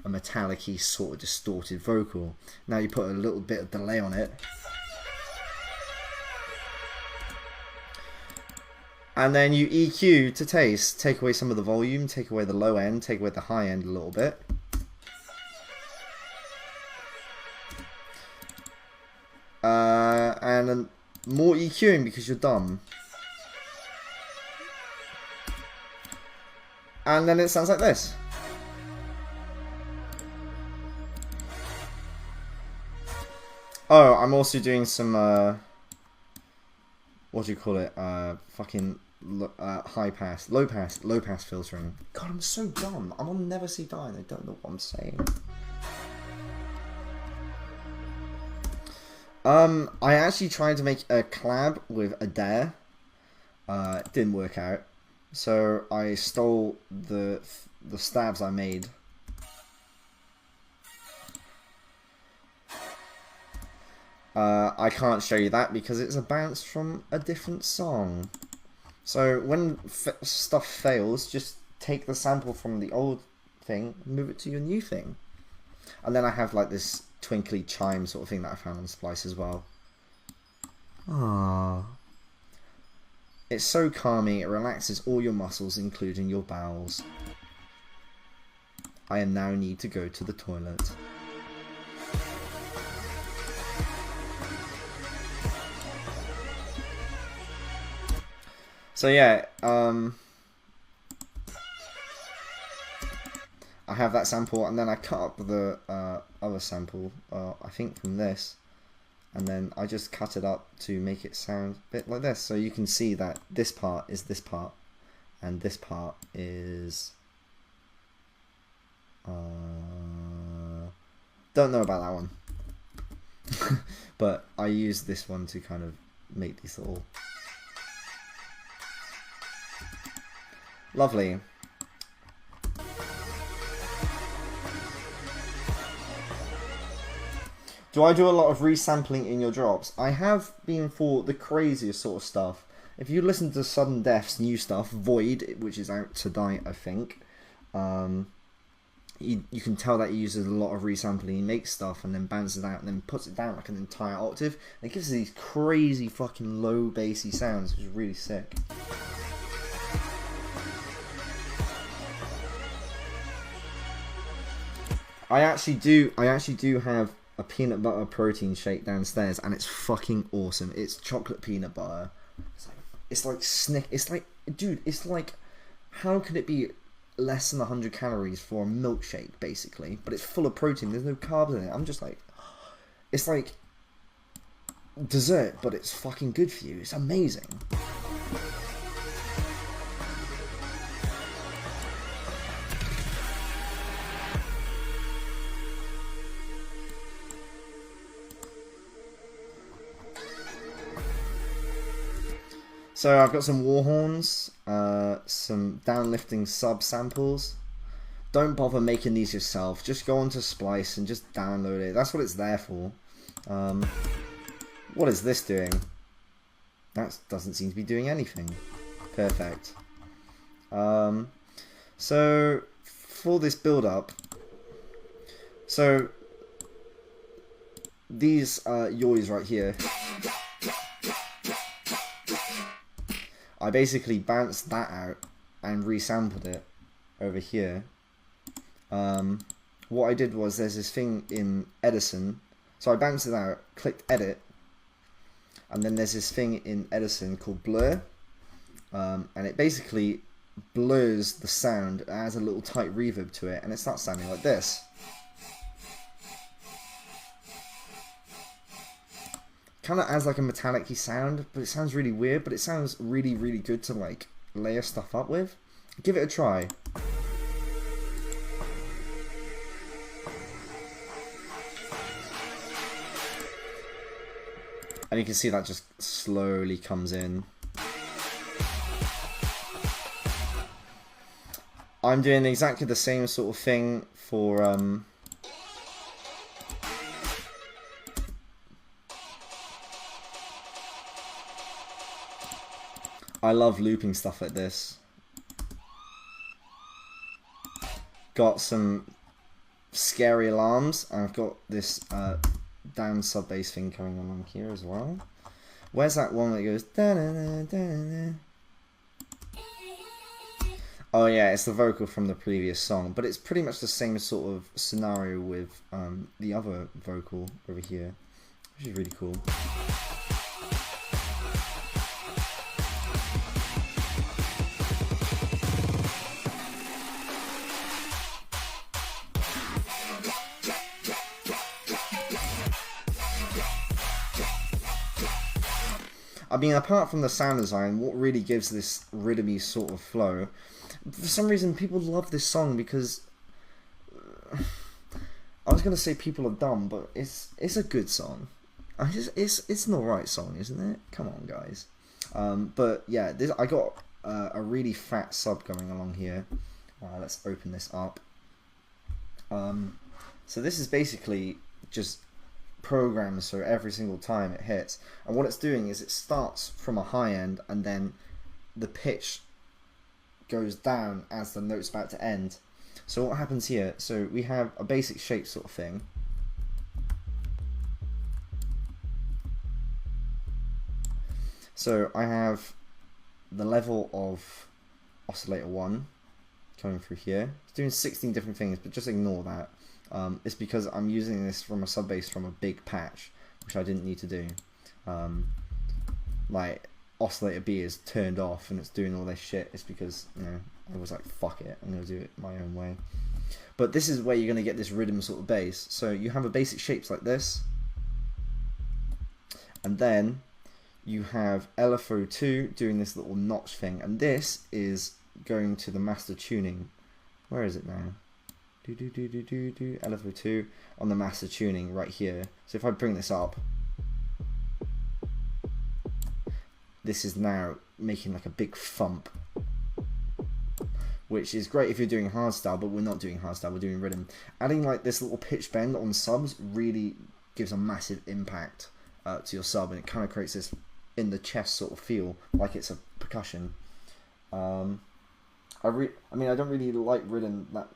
a metallic-y sort of distorted vocal. Now you put a little bit of delay on it. And then you EQ to taste. Take away some of the volume, take away the low end, take away the high end a little bit. And then more EQing because you're dumb. And then it sounds like this. Oh, I'm also doing some, what do you call it? Fucking high pass, low pass filtering. God, I'm so dumb. I'm on Never Say Die and I don't know what I'm saying. I actually tried to make a collab with Adair. It didn't work out. So I stole the stabs I made. I can't show you that because it's a bounce from a different song. So when stuff fails, just take the sample from the old thing, move it to your new thing. And then I have like this twinkly chime sort of thing that I found on Splice as well. Ah, it's so calming, it relaxes all your muscles, including your bowels. I now need to go to the toilet. So yeah, I have that sample, and then I cut up the other sample, I think from this, and then I just cut it up to make it sound a bit like this. So you can see that this part is this part, and this part is... don't know about that one. But I use this one to kind of make these little... Lovely. Do I do a lot of resampling in your drops? I have been for the craziest sort of stuff. If you listen to Sudden Death's new stuff, Void, which is out tonight, I think, you can tell that he uses a lot of resampling. He makes stuff and then bounces it out and then puts it down like an entire octave. And it gives these crazy fucking low bassy sounds, which is really sick. I actually do have a peanut butter protein shake downstairs, and it's fucking awesome. It's chocolate peanut butter. It's like dude, it's like, how could it be less than 100 calories for a milkshake, basically? But it's full of protein. There's no carbs in it. I'm just like, it's like dessert, but it's fucking good for you. It's amazing. So I've got some war horns, some downlifting sub samples. Don't bother making these yourself. Just go onto Splice and just download it. That's what it's there for. What is this doing? That doesn't seem to be doing anything. Perfect. So for this build up, so these yoys right here, I basically bounced that out and resampled it over here. what I did was there's this thing in Edison, so I bounced it out, clicked edit, and then there's this thing in Edison called blur, and it basically blurs the sound. It adds a little tight reverb to it, and it starts sounding like this. Kind of adds like a metallic-y sound, but it sounds really weird, but it sounds really, really good to like layer stuff up with. Give it a try. And you can see that just slowly comes in. I'm doing exactly the same sort of thing for I love looping stuff like this. Got some scary alarms, and I've got this damn sub bass thing coming along here as well. Where's that one that goes da -da -da -da -da? Oh yeah, it's the vocal from the previous song, but it's pretty much the same sort of scenario with the other vocal over here, which is really cool. I mean, apart from the sound design, what really gives this rhythmy sort of flow, for some reason people love this song because I was gonna say people are dumb, but it's a good song. It's an alright song, isn't it? Come on, guys. But yeah, I got a really fat sub going along here. Let's open this up. So this is basically just programmed so every single time it hits, and what it's doing is it starts from a high end and then the pitch goes down as the note's about to end. So what happens here, so we have a basic shape sort of thing. So I have the level of oscillator 1 coming through here. It's doing 16 different things, but just ignore that. It's because I'm using this from a sub bass from a big patch, which I didn't need to do. Like oscillator B is turned off and it's doing all this shit. It's because, you know, I was like, fuck it, I'm gonna do it my own way. But this is where you're gonna get this rhythm sort of bass. So you have a basic shapes like this, and then you have LFO2 doing this little notch thing, and this is going to the master tuning. Where is it now? LFO2 on the master tuning right here. So if I bring this up, this is now making like a big thump, which is great if you're doing hardstyle, but we're not doing hardstyle, we're doing rhythm. Adding like this little pitch bend on subs really gives a massive impact to your sub, and it kind of creates this in the chest sort of feel, like it's a percussion. I mean, I don't really like rhythm that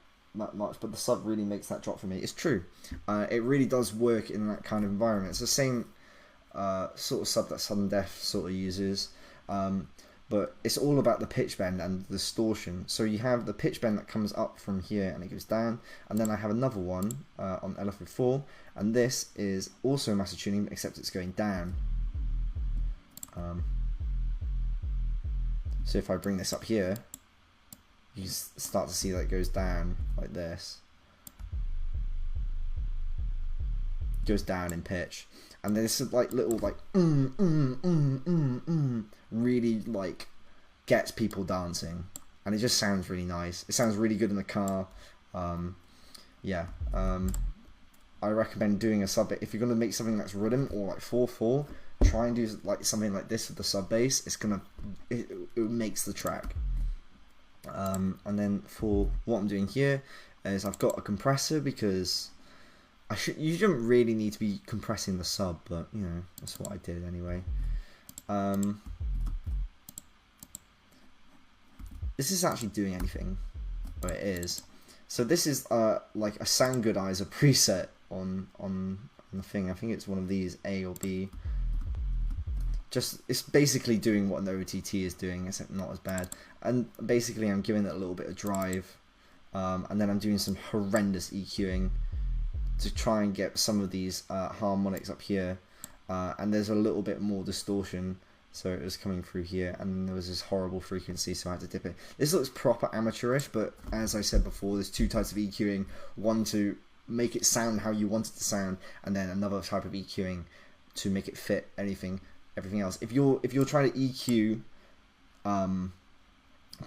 much, but the sub really makes that drop for me. It's true. It really does work in that kind of environment. It's the same sort of sub that Sudden Death sort of uses, but it's all about the pitch bend and the distortion. So you have the pitch bend that comes up from here and it goes down, and then I have another one on LFO4, and this is also master tuning, except it's going down. So if I bring this up here, you start to see that it goes down like this. It goes down in pitch, and then this is like little like really like gets people dancing, and it just sounds really nice. It sounds really good in the car. Yeah, I recommend doing a sub if you're gonna make something that's rhythm or like 4/4. Try and do like something like this with the sub bass. It makes the track. And then for what I'm doing here is I've got a compressor, because you shouldn't really need to be compressing the sub, but you know, that's what I did anyway. This is actually doing anything, but it is. So this is like a sound goodizer preset on the thing. I think it's one of these, A or B. Just, it's basically doing what an OTT is doing, except not as bad. And basically I'm giving it a little bit of drive and then I'm doing some horrendous EQing to try and get some of these harmonics up here, and there's a little bit more distortion, so it was coming through here, and there was this horrible frequency, so I had to dip it. This looks proper amateurish, but as I said before, there's two types of EQing: one to make it sound how you want it to sound, and then another type of EQing to make it fit everything else. If you're trying to EQ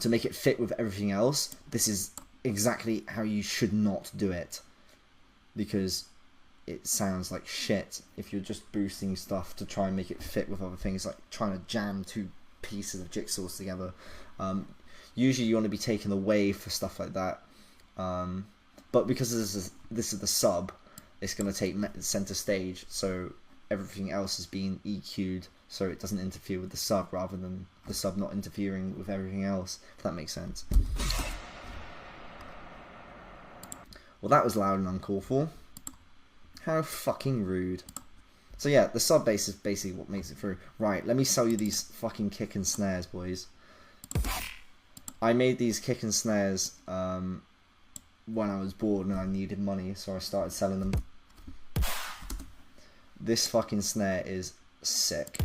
to make it fit with everything else, this is exactly how you should not do it, because it sounds like shit if you're just boosting stuff to try and make it fit with other things, like trying to jam two pieces of jigsaws together. Usually you want to be taken away for stuff like that, but because this is the sub, it's going to take center stage, so everything else is being EQ'd so it doesn't interfere with the sub, rather than the sub not interfering with everything else, if that makes sense. Well, that was loud and uncalled for. How fucking rude. So yeah, the sub bass is basically what makes it through. Right, let me sell you these fucking kick and snares, boys. I made these kick and snares when I was bored and I needed money, so I started selling them. This fucking snare is sick.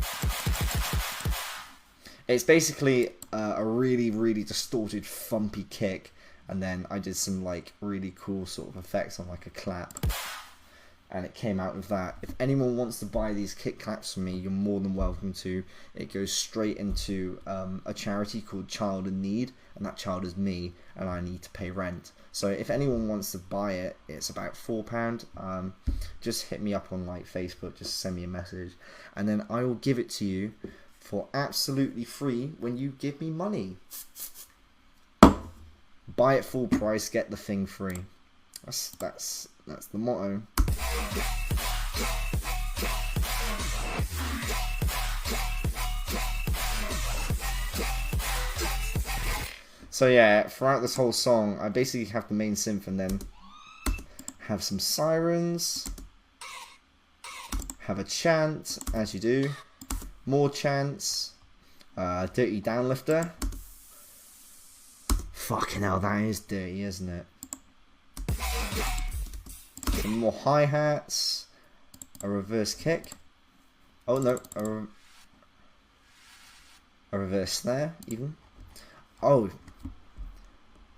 It's basically a really, really distorted, thumpy kick, and then I did some like really cool sort of effects on like a clap, and it came out with that. If anyone wants to buy these kick claps from me, you're more than welcome to. It goes straight into a charity called Child in Need, and that child is me, and I need to pay rent. So if anyone wants to buy it, it's about £4. Just hit me up on like Facebook, just send me a message, and then I will give it to you for absolutely free when you give me money. Buy it full price, get the thing free. That's the motto. So yeah, throughout this whole song, I basically have the main synth and then have some sirens, have a chant, as you do, more chants, dirty downlifter. Fucking hell, that is dirty, isn't it? Some more hi-hats, a reverse kick. Oh no, a reverse snare, even. Oh,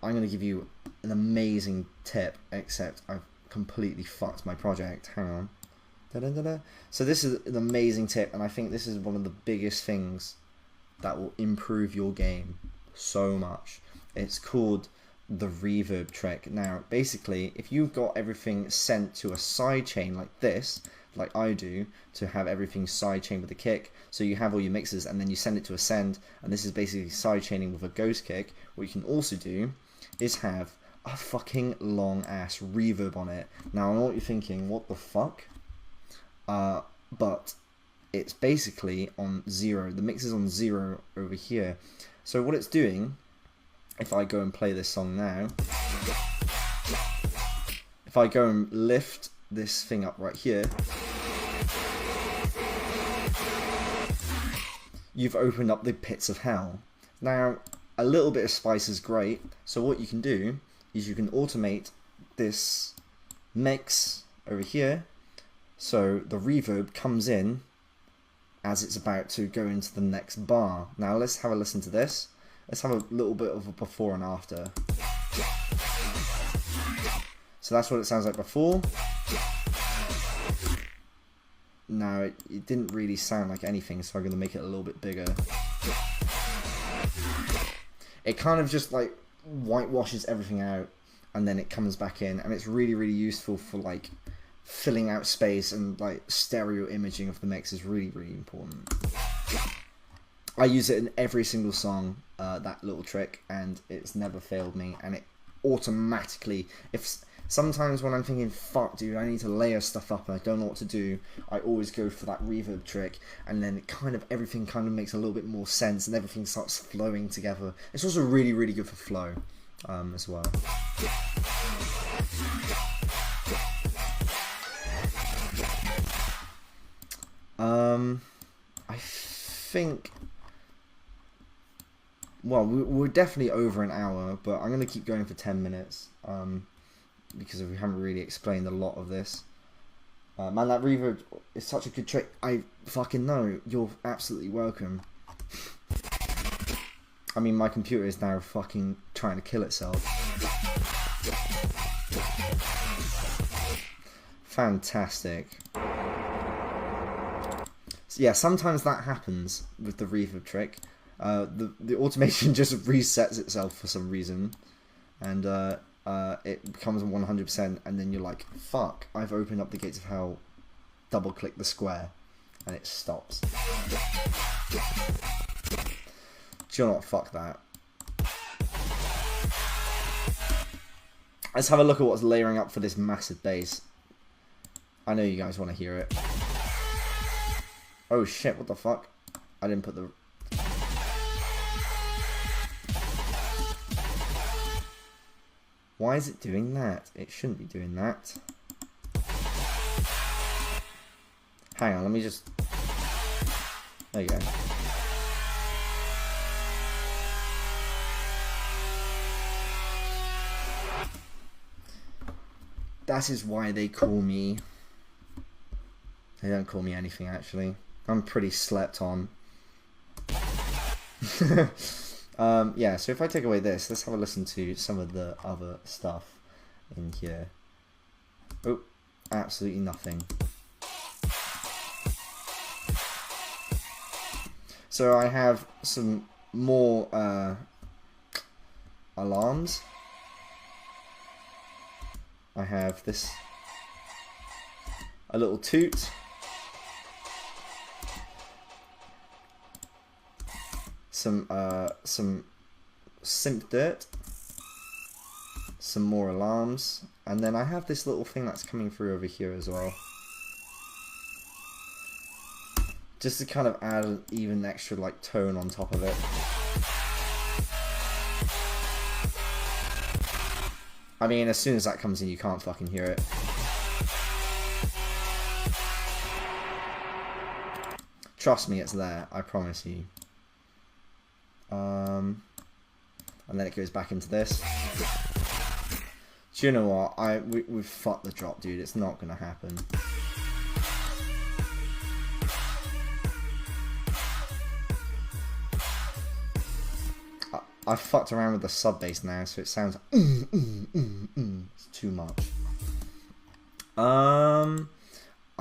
I'm going to give you an amazing tip, except I've completely fucked my project. Hang on. Da-da-da-da. So this is an amazing tip, and I think this is one of the biggest things that will improve your game so much. It's called the reverb trick. Now, basically, if you've got everything sent to a sidechain like this, like I do, to have everything sidechained with a kick, so you have all your mixes and then you send it to a send, and this is basically sidechaining with a ghost kick. What you can also do is have a fucking long ass reverb on it. Now I know what you're thinking, what the fuck? But it's basically on 0. The mix is on 0 over here. So what it's doing, if I go and play this song now, if I go and lift this thing up right here, you've opened up the pits of hell. Now, a little bit of spice is great, so what you can do is you can automate this mix over here, so the reverb comes in as it's about to go into the next bar. Now let's have a listen to this. Let's have a little bit of a before and after. So that's what it sounds like before. Now it didn't really sound like anything, so I'm going to make it a little bit bigger. It kind of just like whitewashes everything out, and then it comes back in, and it's really, really useful for like filling out space, and like stereo imaging of the mix is really, really important. I use it in every single song, that little trick, and it's never failed me, and it automatically, sometimes when I'm thinking, fuck dude, I need to layer stuff up and I don't know what to do, I always go for that reverb trick, and then everything kind of makes a little bit more sense, and everything starts flowing together. It's also really, really good for flow, as well. I think well, we're definitely over an hour, but I'm going to keep going for 10 minutes, because we haven't really explained a lot of this. Man, that reverb is such a good trick. I fucking know. You're absolutely welcome. I mean, my computer is now fucking trying to kill itself. Fantastic. So yeah, sometimes that happens with the reverb trick. The automation just resets itself for some reason, and it becomes 100%, and then you're like, fuck, I've opened up the gates of hell, double click the square, and it stops. Do you know what? Fuck that. Let's have a look at what's layering up for this massive bass. I know you guys want to hear it. Oh shit, what the fuck? I didn't put the... Why is it doing that? It shouldn't be doing that. Hang on, let me just... There you go. That is why they call me... They don't call me anything, actually. I'm pretty slept on. Yeah, so if I take away this, let's have a listen to some of the other stuff in here. Oh, absolutely nothing. So I have some more alarms. I have this, a little toot. Some simp dirt, some more alarms, and then I have this little thing that's coming through over here as well, just to kind of add an even extra like tone on top of it. I mean, as soon as that comes in, you can't fucking hear it. Trust me, it's there, I promise you. And then it goes back into this. Do you know what? We've fucked the drop, dude. It's not gonna happen. I fucked around with the sub bass now, so it sounds It's too much. I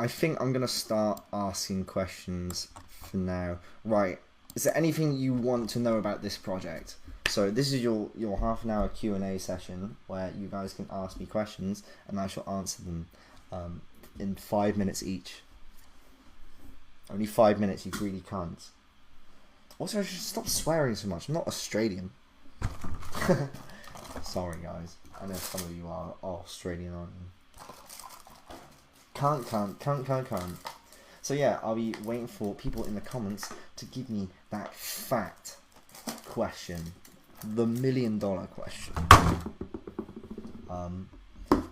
think I'm gonna start asking questions for now. Right. Is there anything you want to know about this project? So this is your half an hour Q&A session where you guys can ask me questions and I shall answer them in 5 minutes each. Only 5 minutes, you greedy cunts. Also, I should stop swearing so much. I'm not Australian. Sorry, guys. I know some of you are Australian, aren't you? Can't. So yeah, I'll be waiting for people in the comments to give me that fact question. The $1 million question.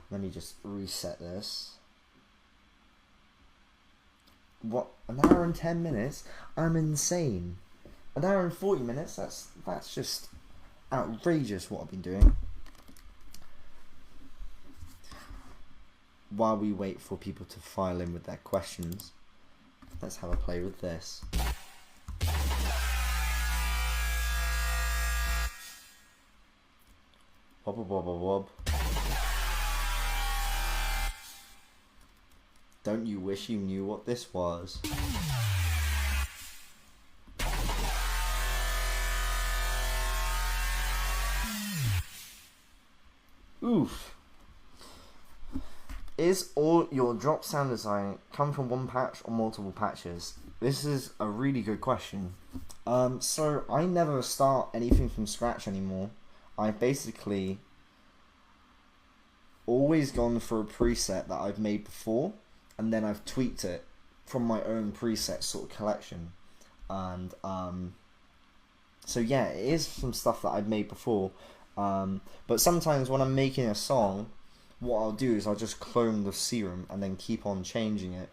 Let me just reset this. What? An hour and 10 minutes? I'm insane. An hour and 40 minutes? That's just outrageous what I've been doing. While we wait for people to file in with their questions, let's have a play with this. Wob wob wob wob. Don't you wish you knew what this was? Oof. Is all your drop sound design come from one patch or multiple patches? This is a really good question. So I never start anything from scratch anymore. I basically always gone for a preset that I've made before, and then I've tweaked it from my own preset sort of collection. And so yeah, it is some stuff that I've made before. But sometimes when I'm making a song, what I'll do is I'll just clone the serum and then keep on changing it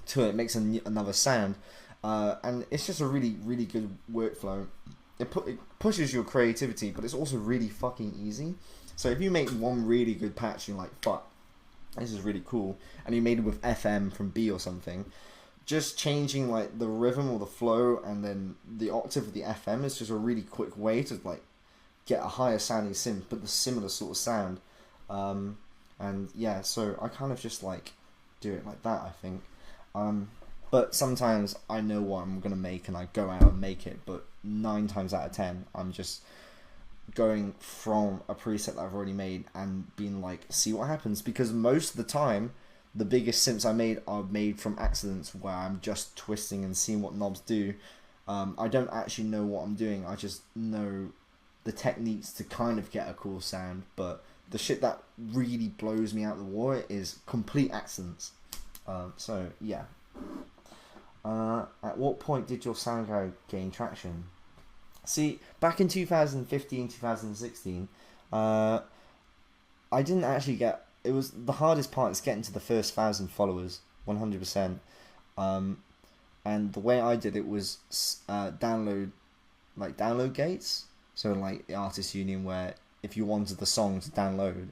till it makes another sound. And it's just a really, really good workflow. It pushes your creativity, but it's also really fucking easy. So if you make one really good patch, you're like, fuck, this is really cool, and you made it with FM from B or something, just changing like the rhythm or the flow and then the octave of the FM is just a really quick way to like get a higher sounding synth, but the similar sort of sound. And yeah, so I kind of just like do it like that, I think. But sometimes I know what I'm gonna make and I go out and make it, but 9 times out of 10 I'm just going from a preset that I've already made and being like, see what happens, because most of the time the biggest synths I made are made from accidents where I'm just twisting and seeing what knobs do. I don't actually know what I'm doing, I just know the techniques to kind of get a cool sound, but the shit that really blows me out the water is complete accidents. So yeah. At what point did your SoundCloud gain traction? See, back in 2015, 2016, I didn't actually get... It was the hardest part is getting to the first 1,000 followers, 100%. And the way I did it was download gates. So like the Artist Union, where if you wanted the song to download,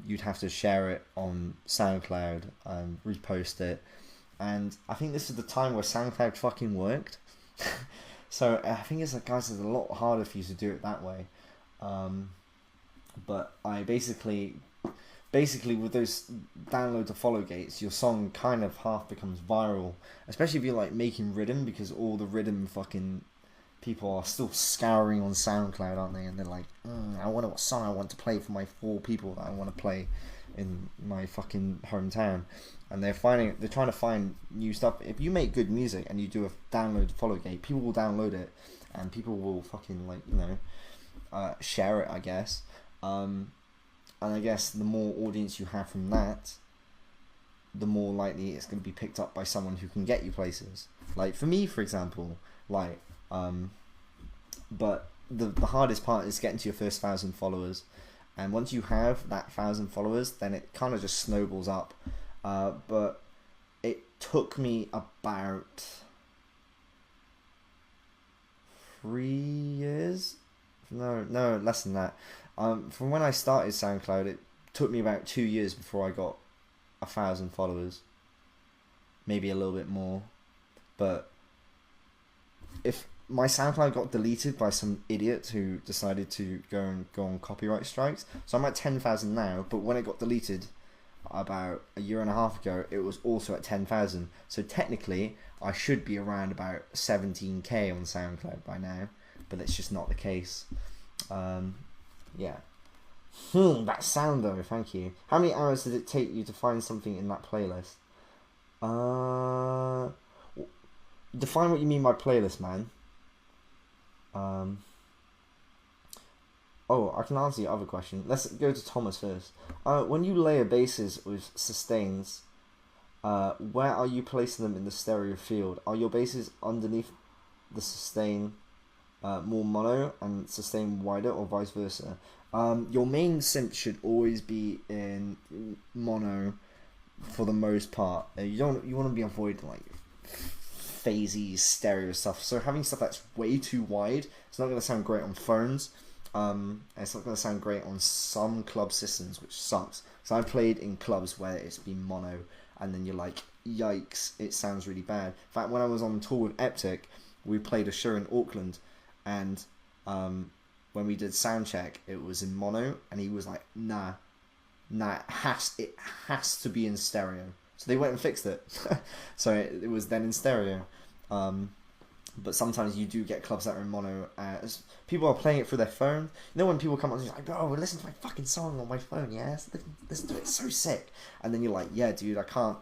you'd have to share it on SoundCloud and repost it. And I think this is the time where SoundCloud fucking worked. So I think it's like, guys, it's a lot harder for you to do it that way. But I basically with those download to follow gates, your song kind of half becomes viral, especially if you're like making rhythm, because all the rhythm fucking people are still scouring on SoundCloud, aren't they? And they're like, I wonder what song I want to play for my 4 people that I want to play in my fucking hometown. And they're trying to find new stuff. If you make good music and you do a download follow gate, people will download it and people will fucking like, you know, share it, I guess. And I guess the more audience you have from that, the more likely it's going to be picked up by someone who can get you places. Like for me, for example, like, but the hardest part is getting to your first 1,000 followers. And once you have that 1,000 followers, then it kind of just snowballs up. But it took me about 3 years. No, less than that. From when I started SoundCloud, it took me about 2 years before I got 1,000 followers. Maybe a little bit more. But if my SoundCloud got deleted by some idiot who decided to go on copyright strikes, so I'm at 10,000 now, but when it got deleted about a year and a half ago, it was also at 10,000. So technically, I should be around about 17k on SoundCloud by now, but that's just not the case. Yeah. That sound though, thank you. How many hours did it take you to find something in that playlist? Define what you mean by playlist, man. Oh, I can answer your other question. Let's go to Thomas first. When you layer basses with sustains, where are you placing them in the stereo field? Are your basses underneath the sustain more mono and sustain wider, or vice versa? Your main synth should always be in mono for the most part. You want to be avoiding like phasey stereo stuff. So having stuff that's way too wide, it's not going to sound great on phones. It's not going to sound great on some club systems, which sucks. So I've played in clubs where it's been mono, and then you're like, yikes, it sounds really bad. In fact, when I was on tour with Eptic, we played a show in Auckland, and when we did sound check, it was in mono, and he was like, nah, it has to be in stereo. So they went and fixed it. So it was then in stereo. But sometimes you do get clubs that are in mono. People are playing it through their phone. You know when people come up and like, bro, listen to my fucking song on my phone, yeah? Listen to it, it's so sick. And then you're like, yeah, dude, I can't.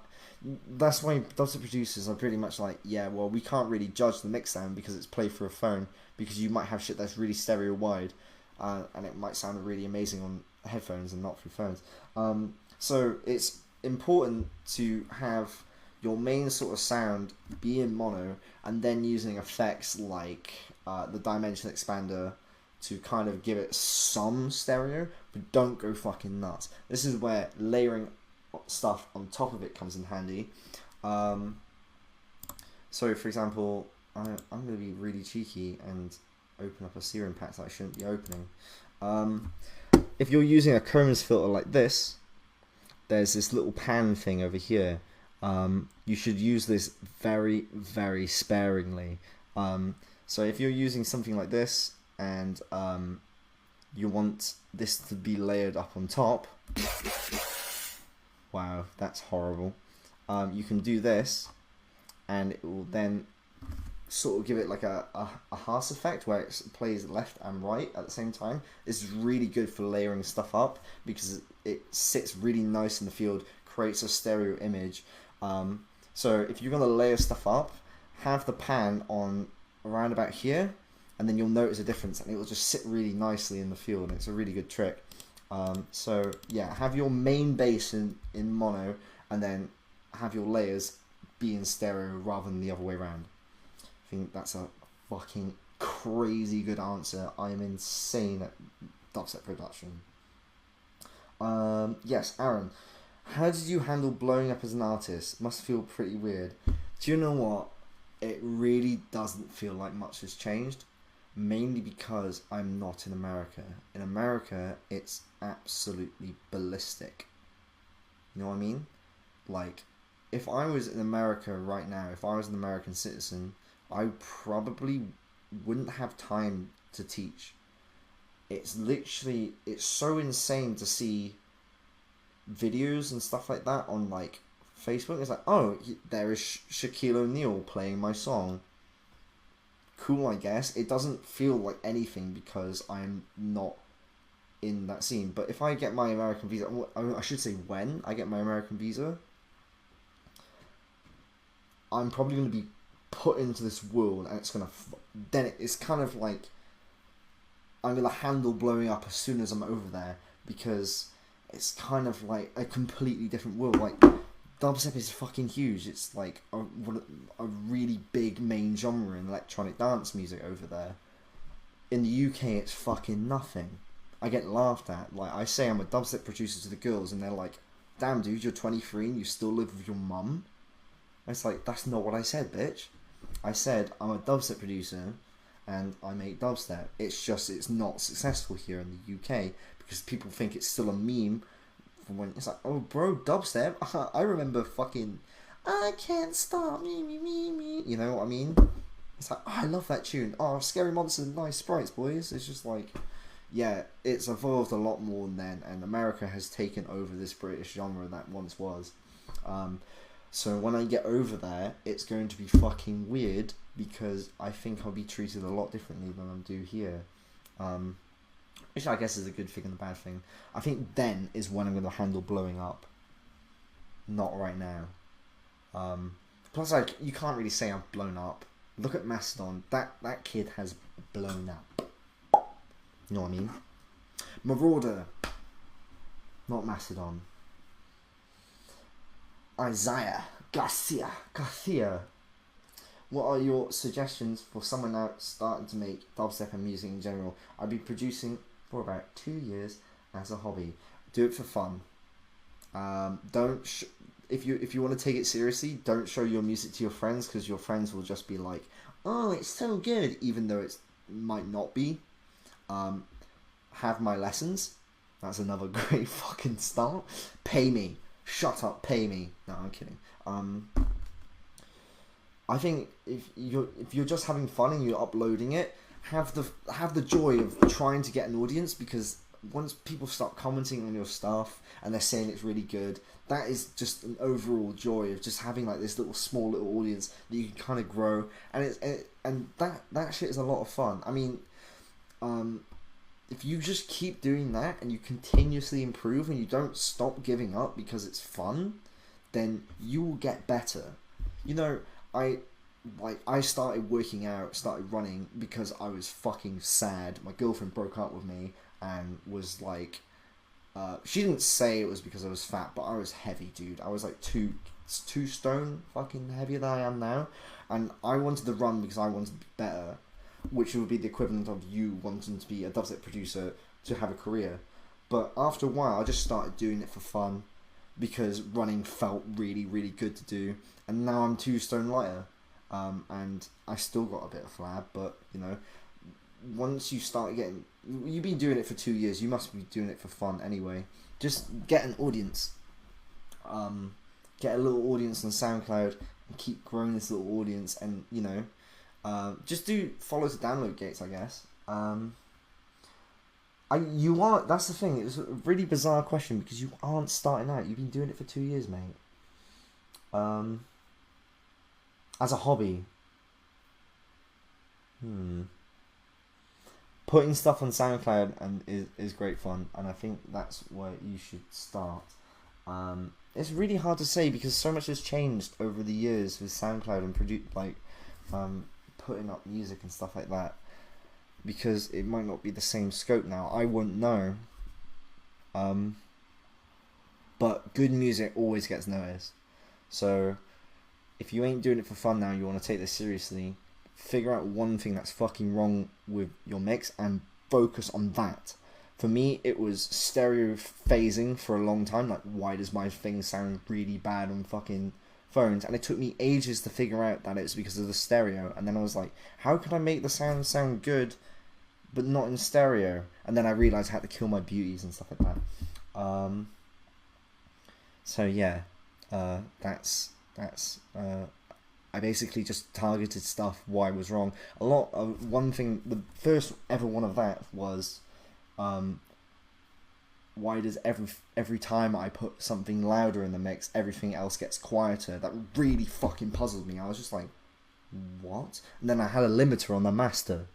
That's why dubstep producers are pretty much like, yeah, well, we can't really judge the mix sound because it's played through a phone, because you might have shit that's really stereo wide, and it might sound really amazing on headphones and not through phones. So it's important to have your main sort of sound be in mono, and then using effects like the dimension expander to kind of give it some stereo, but don't go fucking nuts. This is where layering stuff on top of it comes in handy. So, for example, I'm going to be really cheeky and open up a serum pack that I shouldn't be opening. If you're using a Combs filter like this, there's this little pan thing over here. You should use this very, very sparingly. So if you're using something like this and you want this to be layered up on top, wow, that's horrible. You can do this, and it will then sort of give it like a Haas effect where it plays left and right at the same time. This is really good for layering stuff up because it sits really nice in the field, creates a stereo image. So if you're going to layer stuff up, have the pan on around about here, and then you'll notice a difference, and it will just sit really nicely in the field. It's a really good trick. So yeah, have your main bass in mono, and then have your layers be in stereo rather than the other way around. I think that's a fucking crazy good answer. I am insane at dubstep production. Yes, Aaron, how did you handle blowing up as an artist? Must feel pretty weird. Do you know what? It really doesn't feel like much has changed. Mainly because I'm not in America. In America, it's absolutely ballistic. You know what I mean? Like, if I was in America right now, if I was an American citizen, I probably wouldn't have time to teach. It's so insane to see videos and stuff like that on like Facebook. It's like, oh, there is Shaquille O'Neal playing my song. Cool, I guess. It doesn't feel like anything because I'm not in that scene. But if I get my American visa, I should say when I get my American visa, I'm probably going to be put into this world, and it's going to... Then it's kind of like I'm going to handle blowing up as soon as I'm over there, because it's kind of like a completely different world. Like, dubstep is fucking huge. It's like a really big main genre in electronic dance music over there. In the UK, it's fucking nothing. I get laughed at. Like, I say I'm a dubstep producer to the girls, and they're like, damn dude, you're 23 and you still live with your mum? It's like, that's not what I said, bitch. I said I'm a dubstep producer and I make dubstep. It's just, it's not successful here in the UK because people think it's still a meme. When it's like, oh bro, dubstep. I remember fucking I can't stop me. You know what I mean? It's like, oh, I love that tune. Oh, Scary Monsters, nice sprites, boys. It's just like, yeah, it's evolved a lot more than then, and America has taken over this British genre that once was. So when I get over there, it's going to be fucking weird because I think I'll be treated a lot differently than I do here. Which I guess is a good thing and a bad thing. I think then is when I'm going to handle blowing up. Not right now. Plus, like, you can't really say I've blown up. Look at Mastodon. That kid has blown up. You know what I mean? Marauder. Not Mastodon. Isaiah Garcia. What are your suggestions for someone out starting to make dubstep and music in general? I've been producing for about 2 years as a hobby. Do it for fun. If you want to take it seriously, don't show your music to your friends, because your friends will just be like, oh, it's so good, even though it might not be. Have my lessons. That's another great fucking start. Pay me. Shut up, pay me. No, I'm kidding. I think if you're just having fun and you're uploading it, have the joy of trying to get an audience, because once people start commenting on your stuff and they're saying it's really good, that is just an overall joy of just having like this small little audience that you can kind of grow, and that shit is a lot of fun. I mean, if you just keep doing that and you continuously improve and you don't stop giving up because it's fun, then you will get better. You know, I started working out, started running because I was fucking sad. My girlfriend broke up with me and was like, she didn't say it was because I was fat, but I was heavy, dude. I was like two stone fucking heavier than I am now, and I wanted to run because I wanted to be better, which would be the equivalent of you wanting to be a dubstep producer to have a career. But after a while, I just started doing it for fun because running felt really, really good to do. And now I'm 2 stone lighter. and I still got a bit of flab, but you know, once you start getting, you've been doing it for 2 years, you must be doing it for fun anyway. Just get an audience, get a little audience on SoundCloud, and keep growing this little audience, and you know, just do follow the download gates, I guess. That's the thing, it's a really bizarre question because you aren't starting out, you've been doing it for 2 years, mate. As a hobby. Putting stuff on SoundCloud is great fun, and I think that's where you should start. It's really hard to say because so much has changed over the years with SoundCloud and putting up music and stuff like that, because it might not be the same scope now. I won't know. But good music always gets noticed. So if you ain't doing it for fun now, you want to take this seriously, figure out one thing that's fucking wrong with your mix and focus on that. For me, it was stereo phasing for a long time. Like, why does my thing sound really bad on fucking phones? And it took me ages to figure out that it's because of the stereo. And then I was like, how can I make the sound good but not in stereo? And then I realised I had to kill my beauties and stuff like that. So yeah, that's I basically just targeted stuff why I was wrong. One thing, the first ever one of that was, why does every time I put something louder in the mix, everything else gets quieter? That really fucking puzzled me. I was just like, what? And then I had a limiter on the master.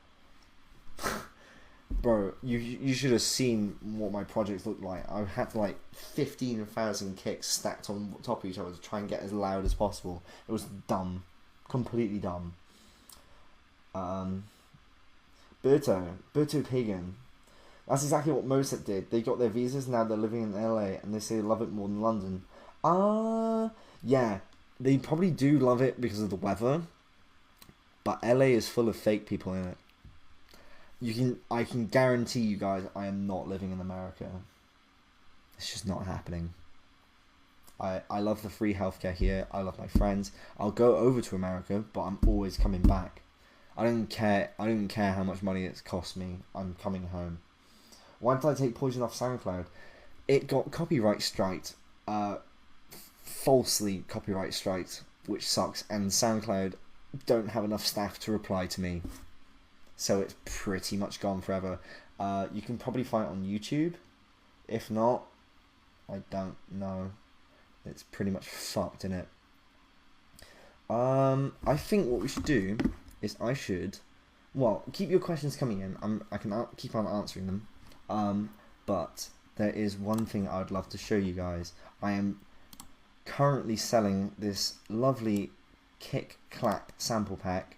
Bro, you should have seen what my projects looked like. I had like 15,000 kicks stacked on top of each other to try and get as loud as possible. It was dumb. Completely dumb. Berto Pagan. That's exactly what Mozart did. They got their visas, now they're living in LA, and they say they love it more than London. Yeah. They probably do love it because of the weather, but LA is full of fake people in it. I can guarantee you guys, I am not living in America. It's just not happening. I love the free healthcare here. I love my friends. I'll go over to America, but I'm always coming back. I don't care how much money it's cost me. I'm coming home. Why did I take Poison off SoundCloud? It got copyright striked. Falsely copyright striked, which sucks. And SoundCloud don't have enough staff to reply to me. So it's pretty much gone forever. You can probably find it on YouTube. If not, I don't know. It's pretty much fucked, innit? I think what we should do is keep your questions coming in. I can keep on answering them. But there is one thing I'd love to show you guys. I am currently selling this lovely kick clap sample pack.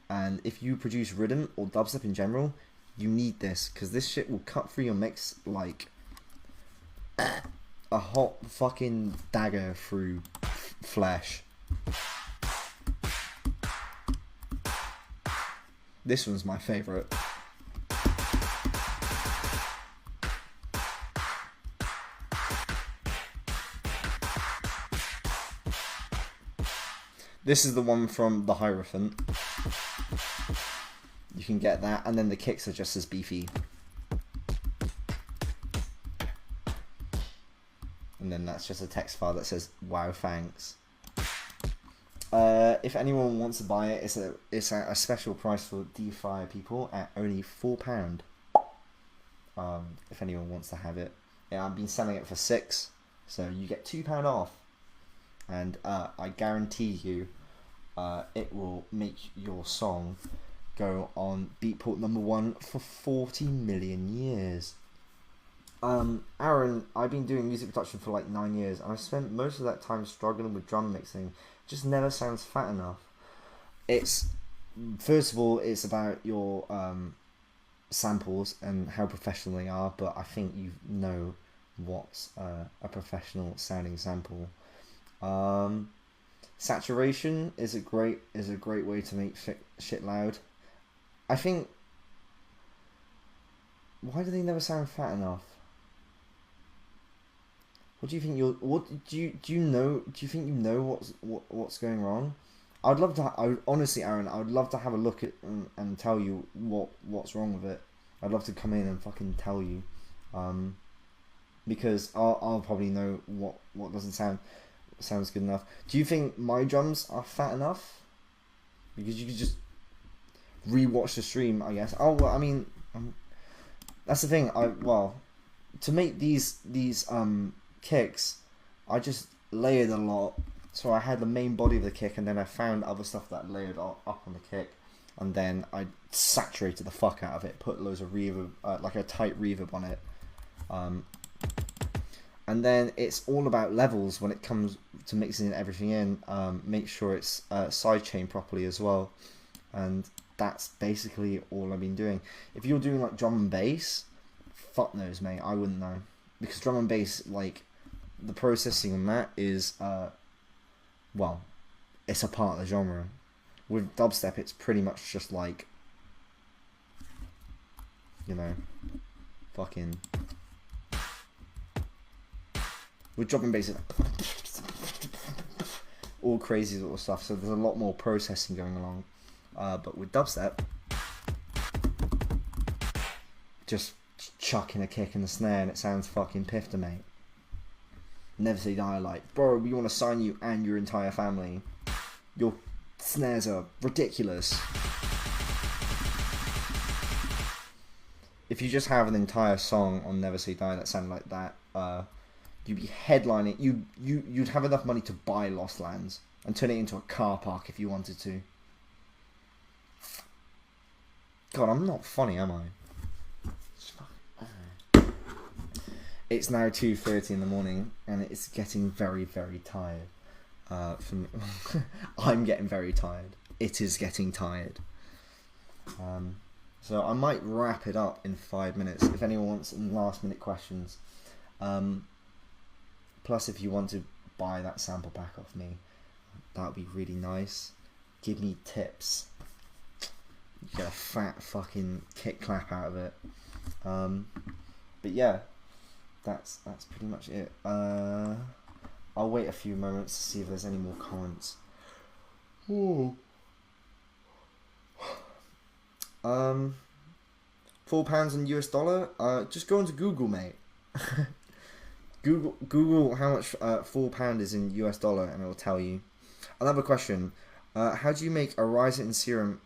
And if you produce rhythm or dubstep in general, you need this, because this shit will cut through your mix like a hot fucking dagger through flesh. This one's my favourite. This is the one from the Hierophant. You can get that, and then the kicks are just as beefy. And then that's just a text file that says, wow, thanks. If anyone wants to buy it, it's at a special price for DeFi people at only £4. If anyone wants to have it. Yeah, I've been selling it for £6, so you get £2 off. And I guarantee you, it will make your song go on Beatport #1 for 40 million years. Aaron, I've been doing music production for like 9 years, and I spent most of that time struggling with drum mixing. It just never sounds fat enough. First of all, it's about your samples and how professional they are, but I think you know what's a professional sounding sample. Saturation is a great way to make shit loud. I think, why do they never sound fat enough? What do you think? Do you think you know what's going wrong? I'd love to. I honestly, Aaron, I would love to have a look at and tell you what's wrong with it. I'd love to come in and fucking tell you, because I'll probably know what doesn't sounds good enough. Do you think my drums are fat enough? Because you could just rewatch the stream, I guess. Oh well, I mean, that's the thing. To make these kicks, I just layered a lot. So I had the main body of the kick, and then I found other stuff that I layered up on the kick, and then I saturated the fuck out of it, put loads of reverb, like a tight reverb on it. And then it's all about levels when it comes to mixing everything in. Make sure it's sidechain properly as well, and that's basically all I've been doing. If you're doing like drum and bass, fuck knows, mate. I wouldn't know, because drum and bass, like the processing on that is well, it's a part of the genre. With dubstep, it's pretty much just like, you know, fucking. With drum and bass, it's all crazy sort of stuff. So there's a lot more processing going along. But with dubstep, just chucking a kick and a snare, and it sounds fucking pifter, mate. Never Say Die, like, bro, we want to sign you and your entire family. Your snares are ridiculous. If you just have an entire song on Never Say Die that sounded like that, you'd be headlining. You'd have enough money to buy Lost Lands and turn it into a car park if you wanted to. God, I'm not funny, am I? It's now 2:30 in the morning, and it's getting very, very tired. I'm getting very tired. It is getting tired. So I might wrap it up in 5 minutes. If anyone wants some last minute questions. Plus, if you want to buy that sample back off me, that would be really nice. Give me tips. You get a fat fucking kick clap out of it. But yeah. That's pretty much it. I'll wait a few moments to see if there's any more comments. Ooh. £4 in US dollar. Just go into Google, mate. Google how much £4 is in US dollar, and it'll tell you. Another question: how do you make a riser in serum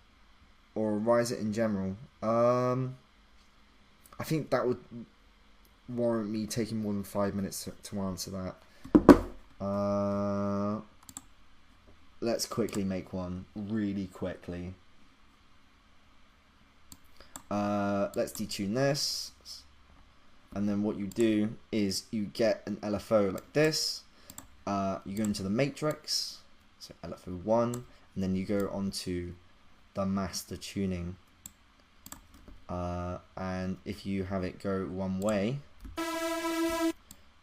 or a riser in general? I think that would warrant me taking more than 5 minutes to answer that. Let's quickly make one really quickly. Let's detune this, and then what you do is you get an LFO like this. You go into the matrix, so LFO 1, and then you go onto the master tuning, and if you have it go one way,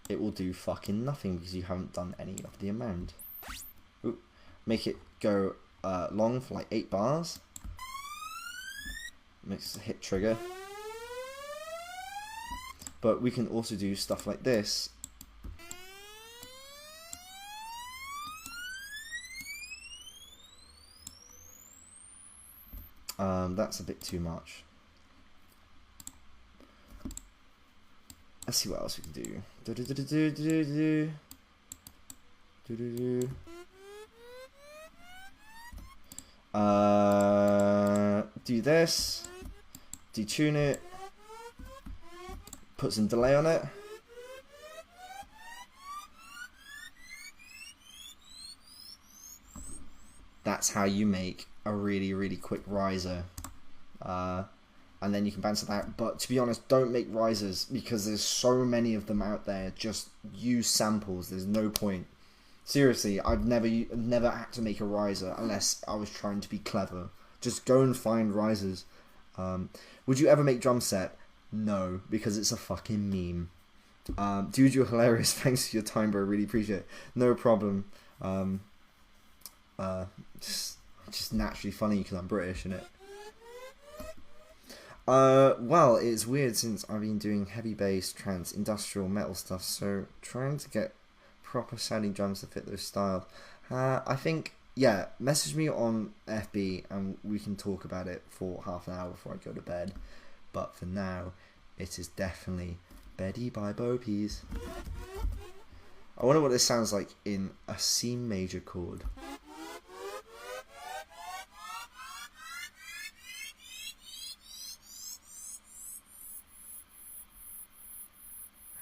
it will do fucking nothing because you haven't done any of the amount. Ooh. Make it go long for like 8 bars. Makes a hit trigger. But we can also do stuff like this. That's a bit too much. Let's see what else we can do. Do this. Detune it. Put some delay on it. That's how you make a really, really quick riser. And then you can bounce it out. But to be honest, don't make risers because there's so many of them out there. Just use samples. There's no point. Seriously, I've never had to make a riser unless I was trying to be clever. Just go and find risers. Would you ever make drum set? No, because it's a fucking meme. Dude, you're hilarious. Thanks for your time, bro. Really appreciate it. No problem. Just naturally funny because I'm British, innit? Well, it's weird since I've been doing heavy bass, trance, industrial, metal stuff, so trying to get proper sounding drums to fit those styles. I think yeah, message me on FB and we can talk about it for half an hour before I go to bed. But for now, it is definitely Betty by Bo Peas. I wonder what this sounds like in a C major chord.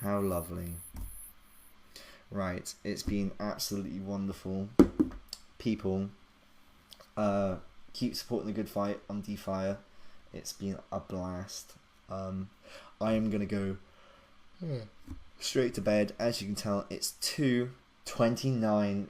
How lovely. Right, it's been absolutely wonderful. People, keep supporting the good fight on Defire. It's been a blast. I am going to go straight to bed. As you can tell, it's 2:29